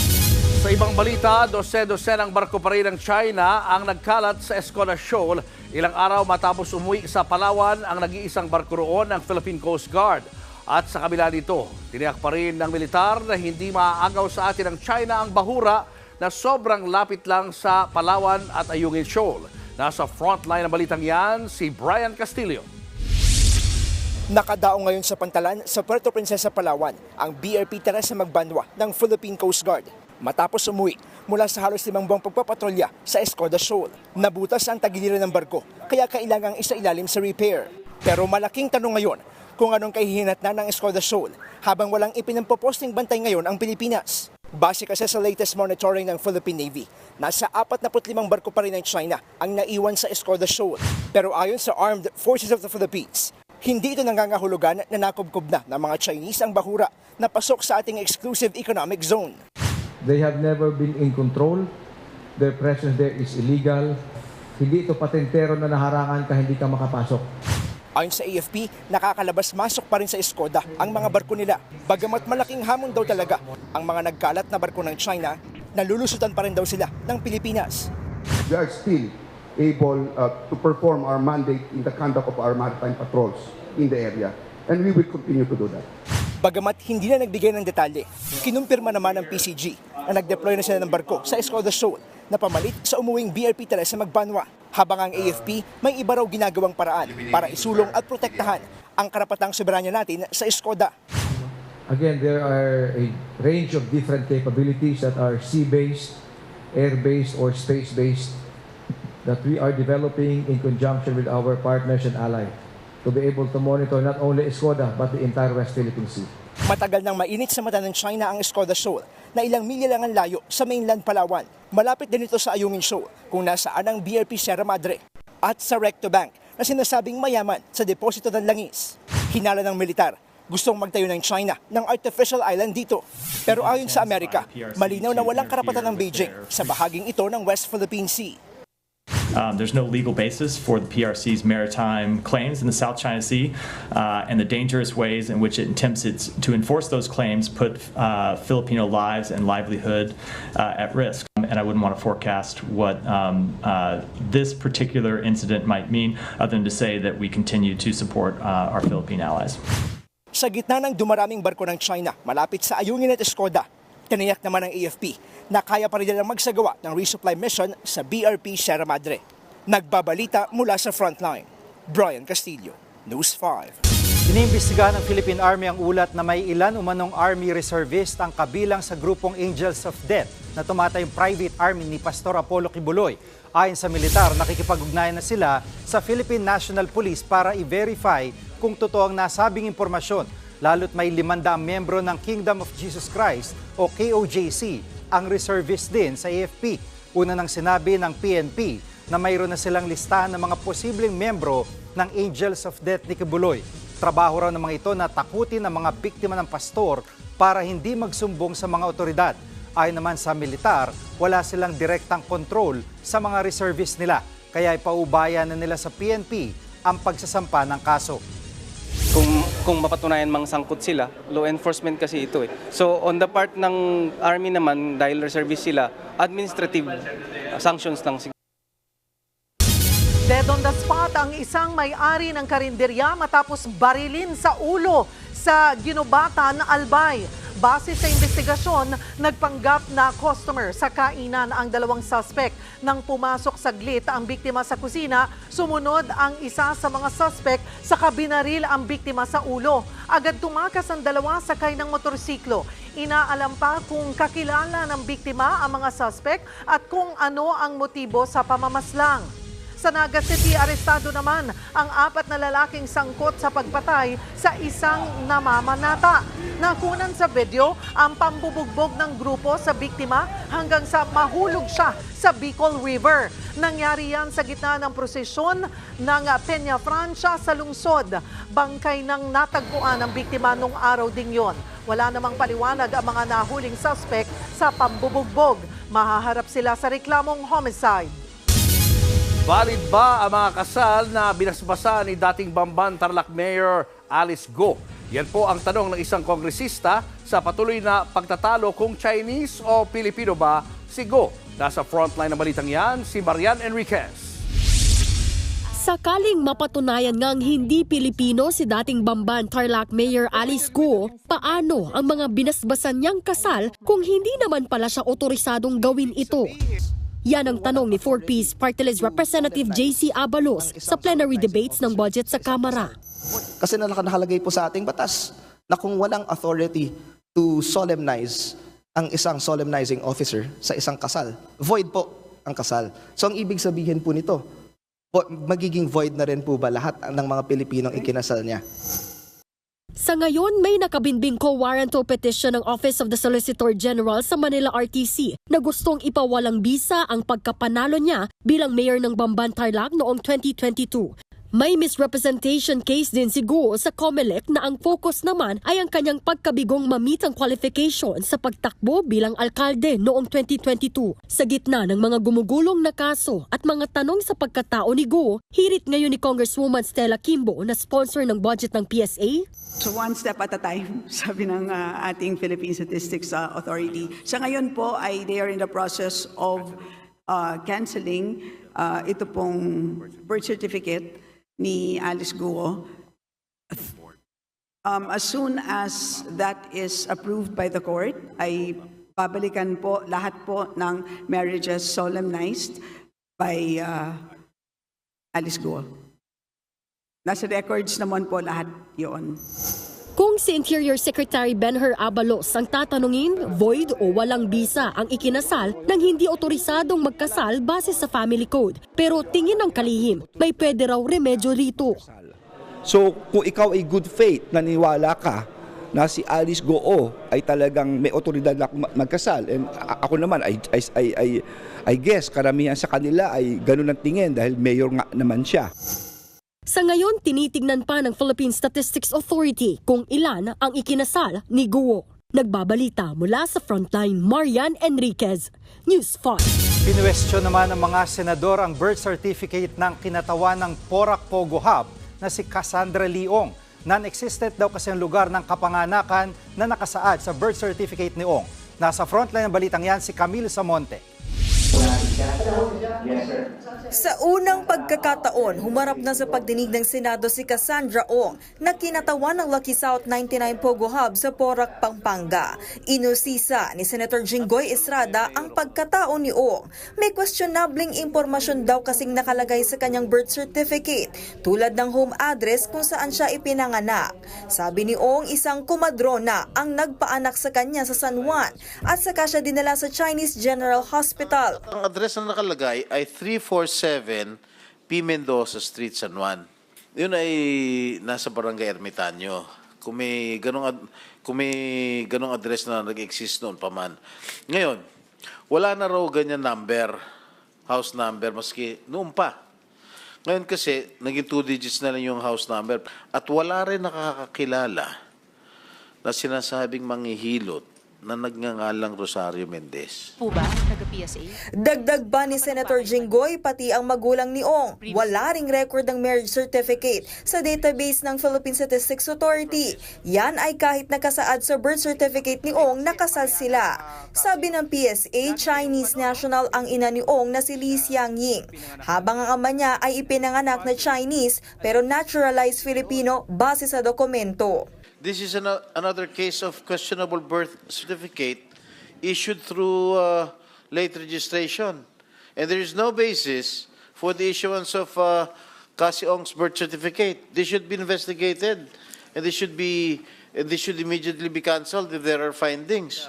Sa ibang balita, dose-dosenang barko pa rin ng China ang nagkalat sa Escoda Shoal ilang araw matapos umuwi sa Palawan ang nag-iisang barko roon ng Philippine Coast Guard. At sa kabila nito, tiniyak pa rin ng militar na hindi maaagaw sa atin ng China ang bahura na sobrang lapit lang sa Palawan at Ayungin Shoal. Nasa frontline ng balitang yan, si Brian Castillo. Nakadaong ngayon sa pantalan sa Puerto Princesa, Palawan, ang BRP Teresa Magbanwa ng Philippine Coast Guard. Matapos umuwi mula sa halos 5 buwang pagpapatrolya sa Escoda Shoal. Nabutas ang tagiliran ng barko, kaya kailangang isailalim sa repair. Pero malaking tanong ngayon kung anong kahihinatnan ng Escoda Shoal habang walang ipinampoposting bantay ngayon ang Pilipinas. Base kasi sa latest monitoring ng Philippine Navy, nasa 45 barko pa rin ng China ang naiwan sa Escoda Shoal. Pero ayon sa Armed Forces of the Philippines, hindi ito nangangahulugan na nakubkob na ng mga Chinese ang bahura na pasok sa ating exclusive economic zone. They have never been in control. Their presence there is illegal. Hindi ito patentero na naharangan ka hindi ka makapasok. Ayon sa AFP, nakakalabas-masok pa rin sa Escoda ang mga barko nila. Bagamat malaking hamon daw talaga ang mga nagkalat na barko ng China, nalulusutan pa rin daw sila ng Pilipinas. We are still able to perform our mandate in the conduct of our maritime patrols in the area, and we will continue to do that. Bagamat hindi na nagbigay ng detalye, kinumpirma naman ng PCG na nag-deploy na sila ng barko sa Escoda Shoal na pamalit sa umuwing BRP Teresa Magbanwa. Habang ang AFP may iba raw ginagawang paraan para isulong at protektahan ang karapatang soberanya natin sa Escoda. Again, there are a range of different capabilities that are sea-based, air-based, or space-based that we are developing in conjunction with our partners and allies to be able to monitor not only Escoda but the entire West Philippine Sea. Matagal nang mainit sa mata ng China ang Escoda Shoal na ilang milya lang ang layo sa mainland Palawan. Malapit din ito sa Ayungin Shoal kung nasaan ang BRP Sierra Madre at sa Recto Bank na sinasabing mayaman sa deposito ng langis. Hinala ng militar, gustong magtayo ng China ng artificial island dito. Pero ayon sa Amerika, malinaw na walang karapatan ng Beijing sa bahaging ito ng West Philippine Sea. There's no legal basis for the PRC's maritime claims in the South China Sea, and the dangerous ways in which it attempts to enforce those claims put Filipino lives and livelihood at risk. And I wouldn't want to forecast what this particular incident might mean, other than to say that we continue to support our Philippine allies. Sa gitna ng dumaraming barko ng China malapit sa Ayungin at Escoda, tiniyak naman ng AFP na kaya pa rin nilang magsagawa ng resupply mission sa BRP Sierra Madre. Nagbabalita mula sa frontline. Brian Castillo, News 5. Iniimbestigahan ng Philippine Army ang ulat na may ilan umanong Army Reservist ang kabilang sa grupong Angels of Death na tumatayong private army ni Pastor Apollo Kibuloy. Ayon sa militar, nakikipag-ugnayan na sila sa Philippine National Police para i-verify kung totoo ang nasabing impormasyon. Lalo't may 500 membro ng Kingdom of Jesus Christ o KOJC ang reservist din sa AFP. Una nang sinabi ng PNP na mayroon na silang listahan ng mga posibleng membro ng Angels of Death ni Kibuloy. Trabaho raw ng mga ito na takutin ang mga biktima ng pastor para hindi magsumbong sa mga otoridad. Ayon naman sa militar, wala silang direktang control sa mga reservist nila, kaya ipaubayan na nila sa PNP ang pagsasampa ng kaso. Kung mapatunayan mang sangkot sila, law enforcement kasi ito eh. So on the part ng Army naman, dahil reservist sila, administrative sanctions lang siguro. Dead on the spot ang isang may-ari ng karinderya matapos barilin sa ulo sa Ginubatan, Albay. Base sa investigasyon, nagpanggap na customer sa kainan ang dalawang suspect. Nang pumasok saglit ang biktima sa kusina, sumunod ang isa sa mga suspect sa kabinaril ang biktima sa ulo. Agad tumakas ang dalawa sakay ng motorsiklo. Inaalam pa kung kakilala ng biktima ang mga suspect at kung ano ang motibo sa pamamaslang. Sa Naga City, arestado naman ang 4 na lalaking sangkot sa pagpatay sa isang namamanata. Nakunan sa video ang pambubugbog ng grupo sa biktima hanggang sa mahulog siya sa Bicol River. Nangyari yan sa gitna ng prosesyon ng Peña Francia sa lungsod. Bangkay ng natagpuan ng biktima nung araw ding yon. Wala namang paliwanag ang mga nahuling suspect sa pambubugbog. Mahaharap sila sa reklamong homicide. Valid ba ang mga kasal na binasbasa ni dating Bamban Tarlac Mayor Alice Go? Yan po ang tanong ng isang kongresista sa patuloy na pagtatalo kung Chinese o Pilipino ba si Go. Nasa frontline ng balitang yan, si Marian Enriquez. Sakaling mapatunayan ngang hindi Pilipino si dating Bamban Tarlac Mayor Alice Go, paano ang mga binasbasan niyang kasal kung hindi naman pala siya otorisadong gawin ito? Yan ang tanong ni 4Ps Party List Representative JC Abalos sa plenary debates ng budget sa Kamara. Kasi nakalagay po sa ating batas na kung walang authority to solemnize ang isang solemnizing officer sa isang kasal, void po ang kasal. So ang ibig sabihin po nito, magiging void na rin po ba lahat ng mga Pilipinong ikinasal niya? Sa ngayon, may nakabinbing co-warranto petition ng Office of the Solicitor General sa Manila RTC na gustong ipawalang bisa ang pagkapanalo niya bilang mayor ng Bamban Tarlac noong 2022. May misrepresentation case din si Guo sa COMELEC na ang focus naman ay ang kanyang pagkabigong ma-meet ang qualification sa pagtakbo bilang alkalde noong 2022. Sa gitna ng mga gumugulong na kaso at mga tanong sa pagkatao ni Guo, hirit ngayon ni Congresswoman Stella Kimbo na sponsor ng budget ng PSA. So one step at a time, sabi ng ating Philippine Statistics Authority. Sa ngayon po ay they are in the process of canceling ito pong birth certificate ni Alice Guo. As soon as that is approved by the court, ay babalikan po lahat po ng marriages solemnized by Alice Guo. Nasa records naman po lahat yun. Kung si Interior Secretary Benher Abalos ang tatanungin, void o walang bisa ang ikinasal ng hindi otorisadong magkasal base sa family code. Pero tingin ng kalihim, may pwede raw remedyo rito. So kung ikaw ay good faith, naniwala ka na si Alice Guo ay talagang may otoridad na magkasal, and ako naman I guess karamihan sa kanila ay ganun ang tingin dahil mayor nga naman siya. Sa ngayon, tinitignan pa ng Philippine Statistics Authority kung ilan ang ikinasal ni Guo. Nagbabalita mula sa Frontline, Marian Enriquez, News 5. Pinuwestiyon naman ng mga senador ang birth certificate ng kinatawan ng Porac Pogo Hub na si Cassandra Leong. Non-existent daw kasi ang lugar ng kapanganakan na nakasaad sa birth certificate ni Ong. Nasa frontline ng balitang yan si Camille Samonte. Sa unang pagkakataon, humarap na sa pagdinig ng Senado si Cassandra Ong na kinatawan ng Lucky South 99 Pogo Hub sa Porac, Pampanga. Inusisa ni Senator Jinggoy Estrada ang pagkatao ni Ong. May questionableng impormasyon daw kasing nakalagay sa kanyang birth certificate, tulad ng home address kung saan siya ipinanganak. Sabi ni Ong, isang kumadrona ang nagpaanak sa kanya sa San Juan at saka siya dinala sa Chinese General Hospital. Ang address na nakalagay ay 347 P. Mendoza Street, San Juan. Yun ay nasa Barangay Ermitanyo. Kung may ganong address na nag-exist noon pa man. Ngayon, wala na raw ganyan number, house number, maski noon pa. Ngayon kasi, naging 2 digits na lang yung house number. At wala rin nakakakilala na sinasabing manghihilot na nagngangalang Rosario Mendez. Po ba, taga-PSA? Dagdag ba ni Senator Jinggoy, pati ang magulang ni Ong, wala ring record ng marriage certificate sa database ng Philippine Statistics Authority. Yan ay kahit nakasaad sa birth certificate ni Ong, nakasal sila. Sabi ng PSA, Chinese national ang ina ni Ong na si Li Xiangying, habang ang ama niya ay ipinanganak na Chinese pero naturalized Filipino base sa dokumento. This is another case of questionable birth certificate issued through late registration. And there is no basis for the issuance of Cassie Ong's birth certificate. This should be investigated and this should immediately be cancelled if there are findings.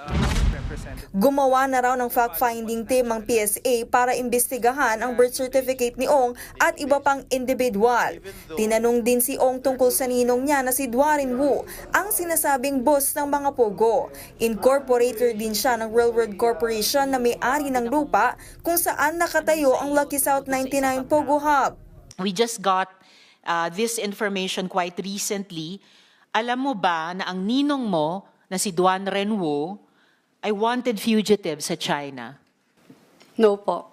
Gumawa na raw ng fact-finding team ang PSA para imbestigahan ang birth certificate ni Ong at iba pang individual. Tinanong din si Ong tungkol sa ninong niya na si Dwarin Wu, ang sinasabing boss ng mga Pogo. Incorporator din siya ng Railroad Corporation na may-ari ng lupa kung saan nakatayo ang Lucky South 99 Pogo Hub. We just got this information quite recently. Alam mo ba na ang ninong mo na si Dwarin Wu ay wanted fugitive sa China? No po.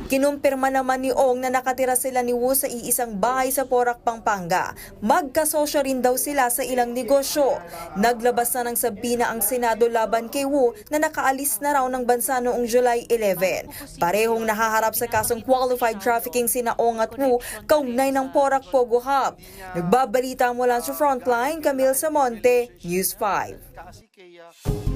Kinumpirma naman ni Ong na nakatira sila ni Wu sa iisang bahay sa Porac, Pampanga. Magkasosyo rin daw sila sa ilang negosyo. Naglabas na ng sabina ang Senado laban kay Wu na nakaalis na raw ng bansa noong July 11. Parehong nahaharap sa kasong qualified trafficking sina Ong at Wu kaugnay ng Porac Pogo Hub. Nagbabalita mula sa Frontline, Camille Samonte, News 5.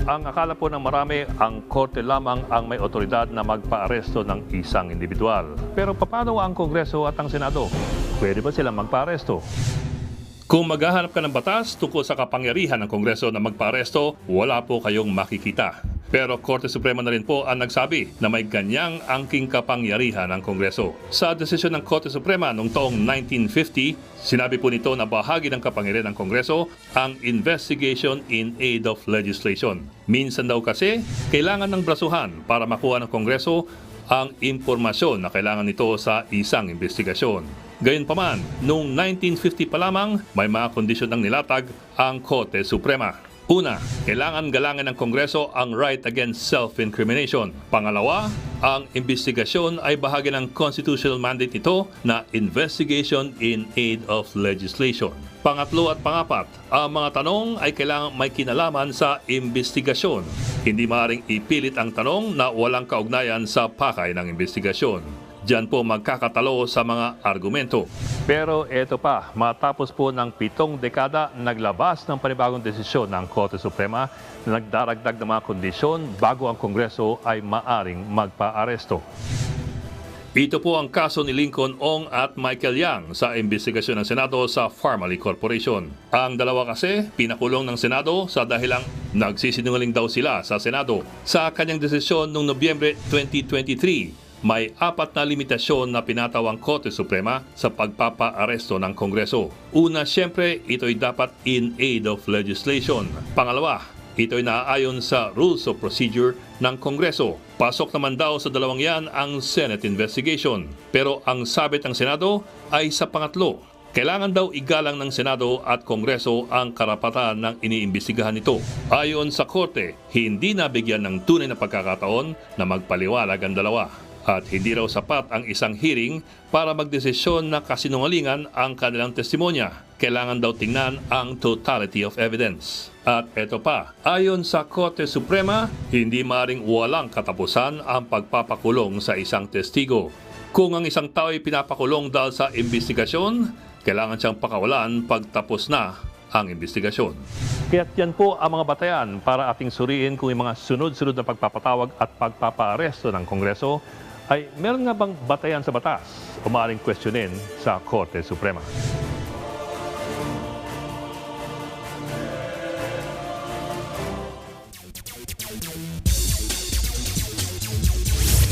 Ang akala po ng marami, ang korte lamang ang may otoridad na magpa-aresto ng isang individual. Pero paano ang Kongreso at ang Senado? Pwede ba silang magpa-aresto? Kung maghahanap ka ng batas tungkol sa kapangyarihan ng Kongreso na magpa-aresto, wala po kayong makikita. Pero Korte Suprema na rin po ang nagsabi na may ganyang angking kapangyarihan ng Kongreso. Sa desisyon ng Korte Suprema noong taong 1950, sinabi po nito na bahagi ng kapangyarihan ng Kongreso ang investigation in aid of legislation. Minsan daw kasi, kailangan ng brasuhan para makuha ng Kongreso ang impormasyon na kailangan nito sa isang investigasyon. Gayunpaman, noong 1950 pa lamang, may mga kondisyon ng nilatag ang Korte Suprema. Una, kailangan galangin ng Kongreso ang right against self-incrimination. Pangalawa, ang investigasyon ay bahagi ng constitutional mandate nito na investigation in aid of legislation. Pangatlo at pangapat, ang mga tanong ay kailangang may kinalaman sa investigasyon. Hindi maaaring ipilit ang tanong na walang kaugnayan sa pakay ng investigasyon. Diyan po magkakatalo sa mga argumento. Pero ito pa, matapos po ng 7 dekada, naglabas ng panibagong desisyon ng Korte Suprema na nagdaragdag ng mga kondisyon bago ang Kongreso ay maaring magpa-aresto. Ito po ang kaso ni Lincoln Ong at Michael Yang sa investigasyon ng Senado sa Farmally Corporation. Ang dalawa kasi pinakulong ng Senado sa dahilang nagsisinungaling daw sila sa Senado. Sa kanyang desisyon noong Nobyembre 2023, may 4 na limitasyon na pinatawang Korte Suprema sa pagpapa-aresto ng Kongreso. Una, siyempre, ito'y dapat in aid of legislation. Pangalawa, ito'y naaayon sa Rules of Procedure ng Kongreso. Pasok naman daw sa dalawang yan ang Senate investigation. Pero ang sabit ng Senado ay sa pangatlo. Kailangan daw igalang ng Senado at Kongreso ang karapatan ng iniimbestigahan nito. Ayon sa Korte, hindi nabigyan ng tunay na pagkakataon na magpaliwalag ang dalawa. At hindi raw sapat ang isang hearing para magdesisyon na kasinungalingan ang kanilang testimonya. Kailangan daw tingnan ang totality of evidence. At eto pa, ayon sa Korte Suprema, hindi maaaring walang katapusan ang pagpapakulong sa isang testigo. Kung ang isang tao ay pinapakulong dahil sa investigasyon, kailangan siyang pakawalan pagtapos na ang investigasyon. Kaya't yan po ang mga batayan para ating suriin kung yung mga sunod-sunod na pagpapatawag at pagpapaaresto ng Kongreso ay meron nga bang batayan sa batas o maaaring questionin sa Korte Suprema.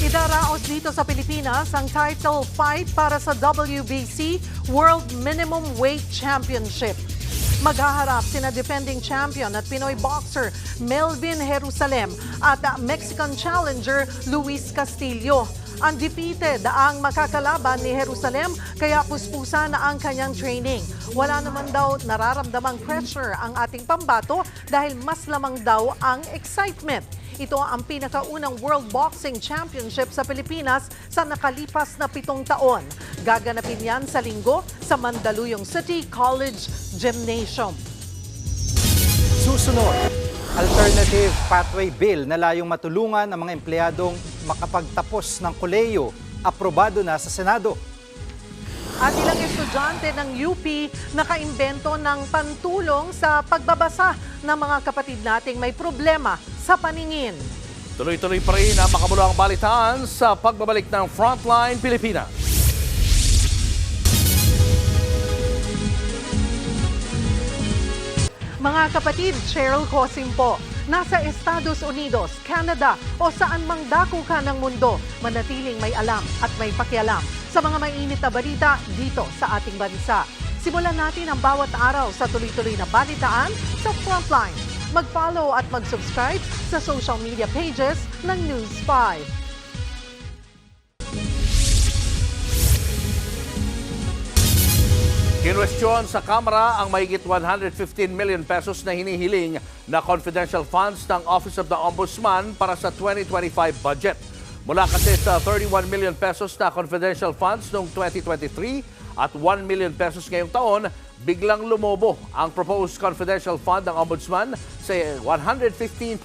Idaraos dito sa Pilipinas ang title fight para sa WBC World Minimum Weight Championship. Maghaharap sina defending champion at Pinoy boxer Melvin Jerusalem at Mexican challenger Luis Castillo. Undefeated ang makakalaban ni Jerusalem kaya puspusa na ang kanyang training. Wala naman daw nararamdamang pressure ang ating pambato dahil mas lamang daw ang excitement. Ito ang pinakaunang World Boxing Championship sa Pilipinas sa nakalipas na 7 taon. Gaganapin yan sa Linggo sa Mandaluyong City College Gymnasium. Susunod, alternative pathway bill na layong matulungan ang mga empleyadong makapagtapos ng kolehiyo. Aprobado na sa Senado. At ilang estudyante ng UP nakaimbento ng pantulong sa pagbabasa ng mga kapatid nating may problema sa paningin. Tuloy-tuloy pa rin ang makabuluhang balitaan sa pagbabalik ng Frontline Pilipinas. Mga kapatid, Cheryl Cosim po. Nasa Estados Unidos, Canada o saan mang dako ka ng mundo, manatiling may alam at may pakialam sa mga mainit na balita dito sa ating bansa. Simulan natin ang bawat araw sa tuloy-tuloy na balitaan sa Frontline. Mag-follow at mag-subscribe sa social media pages ng News 5. Kinwestiyon sa Kamara ang mahigit 115 million pesos na hinihiling na confidential funds ng Office of the Ombudsman para sa 2025 budget. Mula kasi sa 31 million pesos na confidential funds noong 2023 at 1 million pesos ngayong taon, biglang lumobo ang proposed confidential fund ng Ombudsman sa 115.6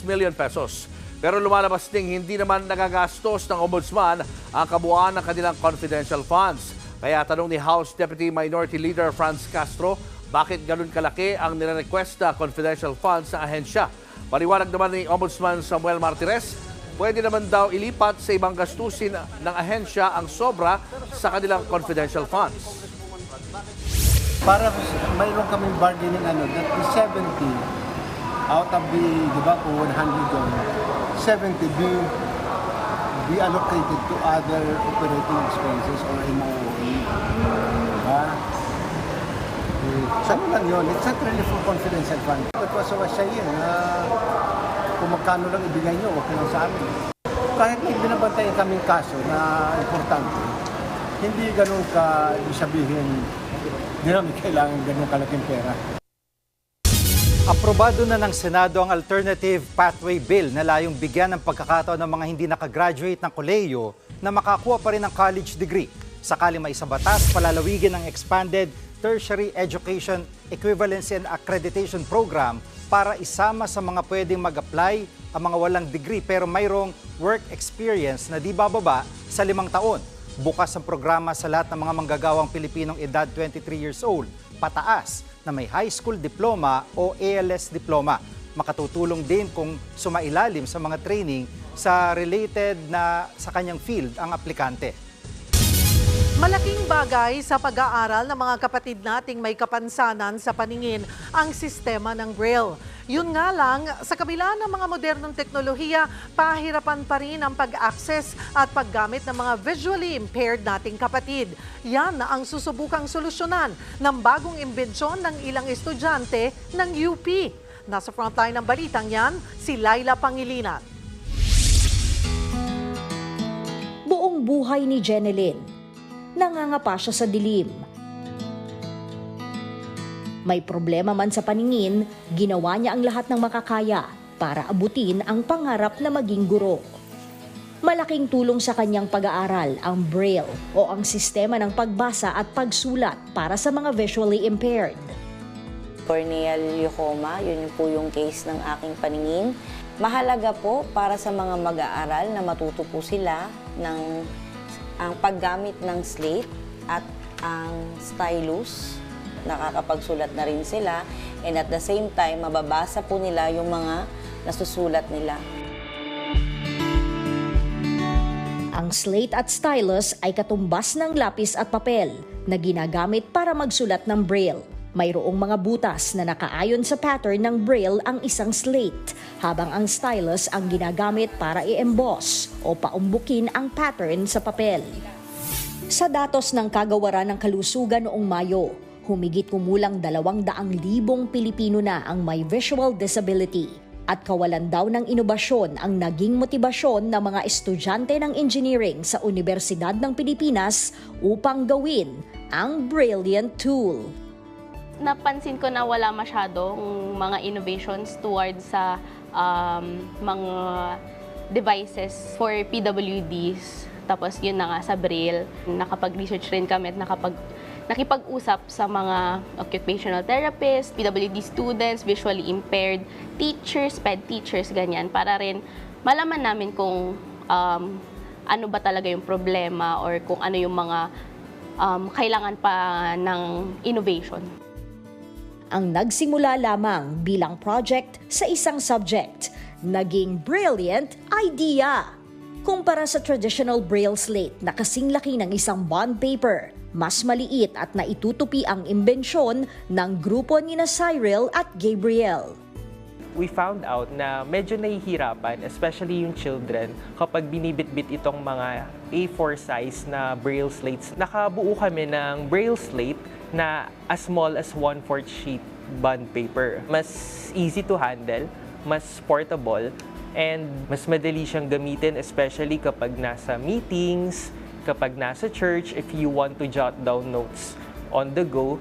million pesos. Pero lumalabas ding hindi naman nagagastos ng Ombudsman ang kabuuan ng kanilang confidential funds. Kaya tanong ni House Deputy Minority Leader Franz Castro, bakit ganun kalaki ang nire-request na confidential funds sa ahensya? Paliwanag naman ni Ombudsman Samuel Martires, pwede naman daw ilipat sa ibang gastusin ng ahensya ang sobra sa kanilang confidential funds. Para mayroon kaming bargaining that is 70 out of the, di ba, kung 100 yun, 70 be allocated to other operating expenses or MOE. Diba? So ano lang yun, it's not really for confidential fund. That was what I was saying, kung magkano lang ibigay nyo, okay lang sa amin. Kahit may binabantayan kaming kaso na importante, hindi ganun ka sabihin, hindi namin kailangan ganun kalaking pera. Aprobado na ng Senado ang Alternative Pathway Bill na layong bigyan ng pagkakataon ng mga hindi nakagraduate ng kolehiyo na makakuha pa rin ng college degree. Sakali may isang batas, palalawigin ang Expanded Tertiary Education Equivalency and Accreditation Program para isama sa mga pwedeng mag-apply ang mga walang degree pero mayroong work experience na di bababa sa 5 taon. Bukas ang programa sa lahat ng mga manggagawang Pilipinong edad 23 years old, pataas, na may high school diploma o ALS diploma. Makatutulong din kung sumailalim sa mga training sa related na sa kanyang field ang aplikante. Malaking bagay sa pag-aaral ng mga kapatid nating may kapansanan sa paningin ang sistema ng Braille. Yun nga lang, sa kabila ng mga modernong teknolohiya, pahirapan pa rin ang pag-access at paggamit ng mga visually impaired nating kapatid. Yan ang susubukang solusyonan ng bagong imbensyon ng ilang estudyante ng UP. Nasa frontline ng balitang yan, si Laila Pangilinan. Buong buhay ni Jenelyn, nangangapa siya sa dilim. May problema man sa paningin, ginawa niya ang lahat ng makakaya para abutin ang pangarap na maging guro. Malaking tulong sa kanyang pag-aaral ang Braille o ang sistema ng pagbasa at pagsulat para sa mga visually impaired. Corneal glaucoma, yun po yung case ng aking paningin. Mahalaga po para sa mga mag-aaral na matuto po sila ng ang paggamit ng slate at ang stylus. Nakakapagsulat na rin sila and at the same time, mababasa po nila yung mga nasusulat nila. Ang slate at stylus ay katumbas ng lapis at papel na ginagamit para magsulat ng Braille. Mayroong mga butas na nakaayon sa pattern ng Braille ang isang slate, habang ang stylus ang ginagamit para i-emboss o paumbukin ang pattern sa papel. Sa datos ng Kagawaran ng Kalusugan noong Mayo, humigit kumulang 200,000 Pilipino na ang may visual disability at kawalan daw ng inobasyon ang naging motibasyon ng mga estudyante ng engineering sa Universidad ng Pilipinas upang gawin ang Brilliant Tool. Napansin ko na wala masyadong mga innovations towards sa mga devices for PWDs. Tapos yun na nga sa Braille, nakapag-research rin kami at nakipag-usap sa mga occupational therapists, PWD students, visually impaired teachers, PED teachers, ganyan, para rin malaman namin kung ano ba talaga yung problema or kung ano yung mga kailangan pa ng innovation. Ang nagsimula lamang bilang project sa isang subject, naging brilliant idea. Kumpara sa traditional Braille slate na kasing laki ng isang bond paper, mas maliit at naitutupi ang imbensyon ng grupo ni Cyril at Gabriel. We found out na medyo nahihirapan, especially yung children, kapag binibitbit itong mga A4 size na Braille slates. Nakabuo kami ng Braille slate na as small as 1/4 sheet bond paper. Mas easy to handle, mas portable, and mas madali siyang gamitin, especially kapag nasa meetings, kapag nasa church, if you want to jot down notes on the go.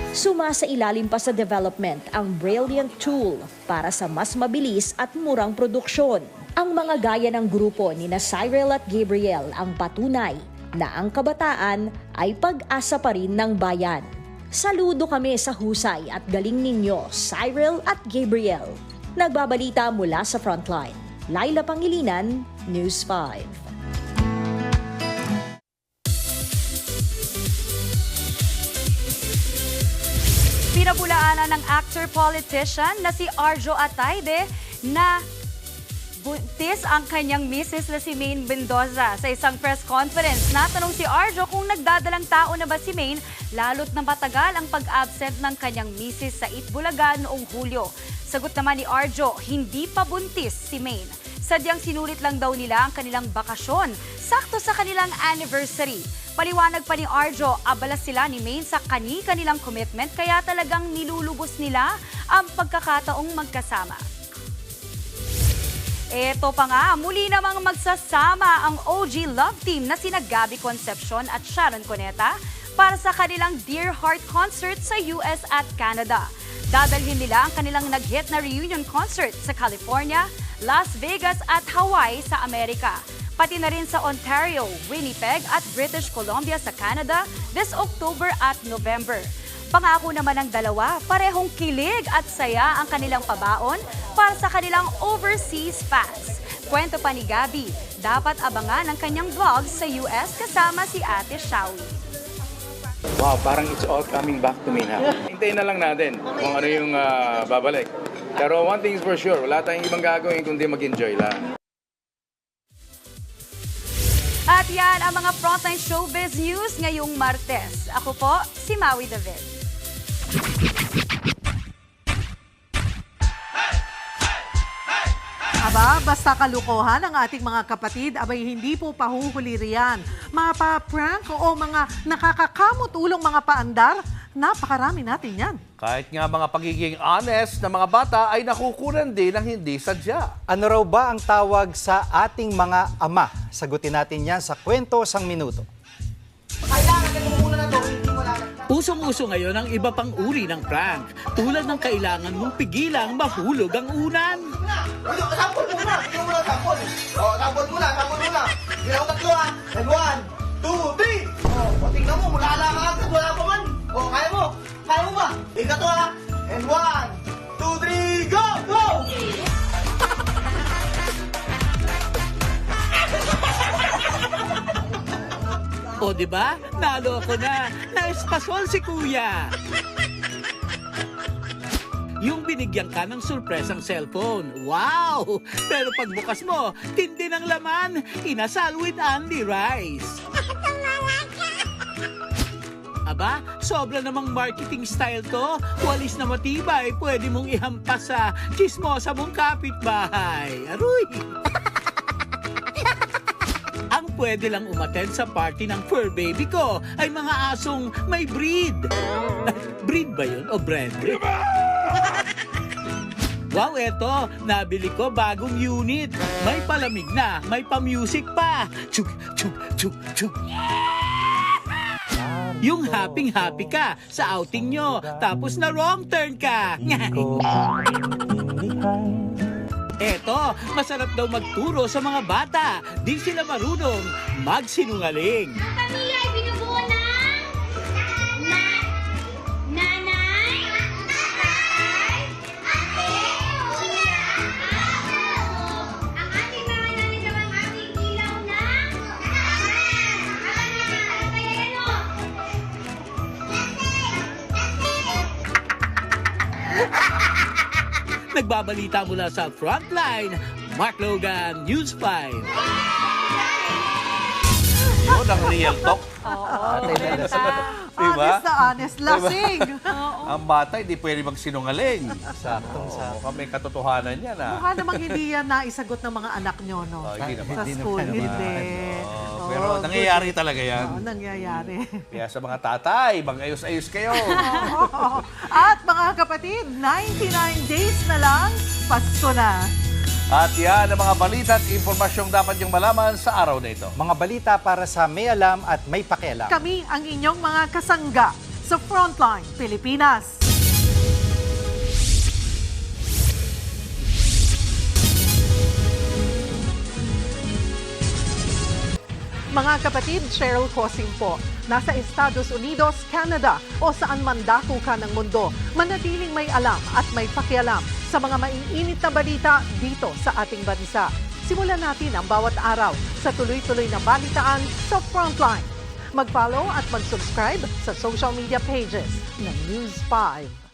Sumasailalim pa sa development ang Brilliant Tool para sa mas mabilis at murang produksyon. Ang mga gaya ng grupo ni Cyril at Gabriel ang patunay na ang kabataan ay pag-asa pa rin ng bayan. Saludo kami sa husay at galing ninyo, Cyril at Gabriel. Nagbabalita mula sa Frontline. Laila Pangilinan, News 5. Pinabulaanan ng actor-politician na si Arjo Atayde na Buntis ang kanyang misis na si Maine Mendoza. Sa isang press conference, natanong si Arjo kung nagdadalang tao na ba si Maine, lalo't na matagal ang pag-absent ng kanyang misis sa Itbulaga noong Hulyo. Sagot naman ni Arjo, hindi pa buntis si Maine. Sadyang sinulit lang daw nila ang kanilang bakasyon, sakto sa kanilang anniversary. Paliwanag pa ni Arjo, abala sila ni Maine sa kanilang commitment kaya talagang nilulubos nila ang pagkakataong magkasama. Eto pa nga, muli namang magsasama ang OG Love Team na sina Gabby Concepcion at Sharon Cuneta para sa kanilang Dear Heart concert sa US at Canada. Dadalhin nila ang kanilang nag-hit na reunion concert sa California, Las Vegas at Hawaii sa Amerika. Pati na rin sa Ontario, Winnipeg at British Columbia sa Canada this October at November. Pangako naman ng dalawa, parehong kilig at saya ang kanilang pabaon para sa kanilang overseas fans. Kwento pa ni Gabby, dapat abangan ang kanyang vlog sa US kasama si Ate Shawi. Wow, parang it's all coming back to me na. Hintayin na lang natin kung ano yung babalik. Pero one thing is for sure, wala tayong ibang gagawin kundi mag-enjoy lang. At yan ang mga Frontline Showbiz News ngayong Martes. Ako po, si Maui David. Aba, basta kalukuhan ang ating mga kapatid, abay hindi po pahuhuli riyan. Mapa-prank o mga nakakakamot ulong mga paandar, napakarami natin yan. Kahit nga mga pagiging honest ng mga bata ay nakukunan din ng hindi sadya. Ano raw ba ang tawag sa ating mga ama? Sagutin natin yan sa Kwento Sang Minuto. Usong-uso ngayon ang iba pang uri ng prank, tulad ng kailangan mong pigilang mahulog ang unan. Sampol muna! Tingnan mo lang sampol! Sampol muna! Ginaw tatlo ha! And 1, 2, 3! Tingnan mo, mula lang ka agad, wala pa man! Kaya mo! Kaya mo ba? Ikato ha! And 1, 2, 3, go! Go! O diba? Nalo ako na! Naespasol si Kuya! Yung binigyan ka ng surpresang cellphone. Wow! Pero pagbukas mo, tindi ng laman, inasal with Andy Rice. Aba, sobra namang marketing style to. Walis na matibay, pwede mong ihampas sa chismosa mong kapitbahay. Aroy! Ang pwede lang umattend sa party ng fur baby ko ay mga asong may breed. Breed ba yun o brand? Wow, eto, nabili ko bagong unit. May palamig na, may pa-music pa. Chug, chug, chug, chug. Yung happy-happy ka sa outing nyo, tapos na wrong turn ka. Eto, masarap daw magturo sa mga bata. Di sila marunong magsinungaling. Pamilya ay binubuo ng nanay, tatay, ate, kuya, amo. Ang ating mga nanay naman ang ating ilaw ng kaya yan o. Nagbabalita mula sa Frontline, Mark Logan, News 5. Yun ang real talk. Diba? Honest na honest, lasing. Ang bata hindi pwede magsinungaling. Sakto. Kami katotohanan yan. Mukha namang hindi yan naisagot ng mga anak nyo, no? Hindi naman. Sa school, hindi. Pero nangyayari talaga yan. Oo, nangyayari. Kaya sa mga tatay, mag-ayos-ayos kayo. At mga kapatid, 99 days na lang, Pasko na. At yan ang mga balita at impormasyong dapat niyong malaman sa araw na ito. Mga balita para sa may alam at may pakialam. Kami ang inyong mga kasangga sa Frontline Pilipinas. Mga kapatid, Cheryl Cosing po. Nasa Estados Unidos, Canada o saan man dako ka ng mundo, manatiling may alam at may pakialam sa mga maiinit na balita dito sa ating bansa. Simulan natin ang bawat araw sa tuloy-tuloy na balitaan sa Frontline. Mag-follow at mag-subscribe sa social media pages ng News 5.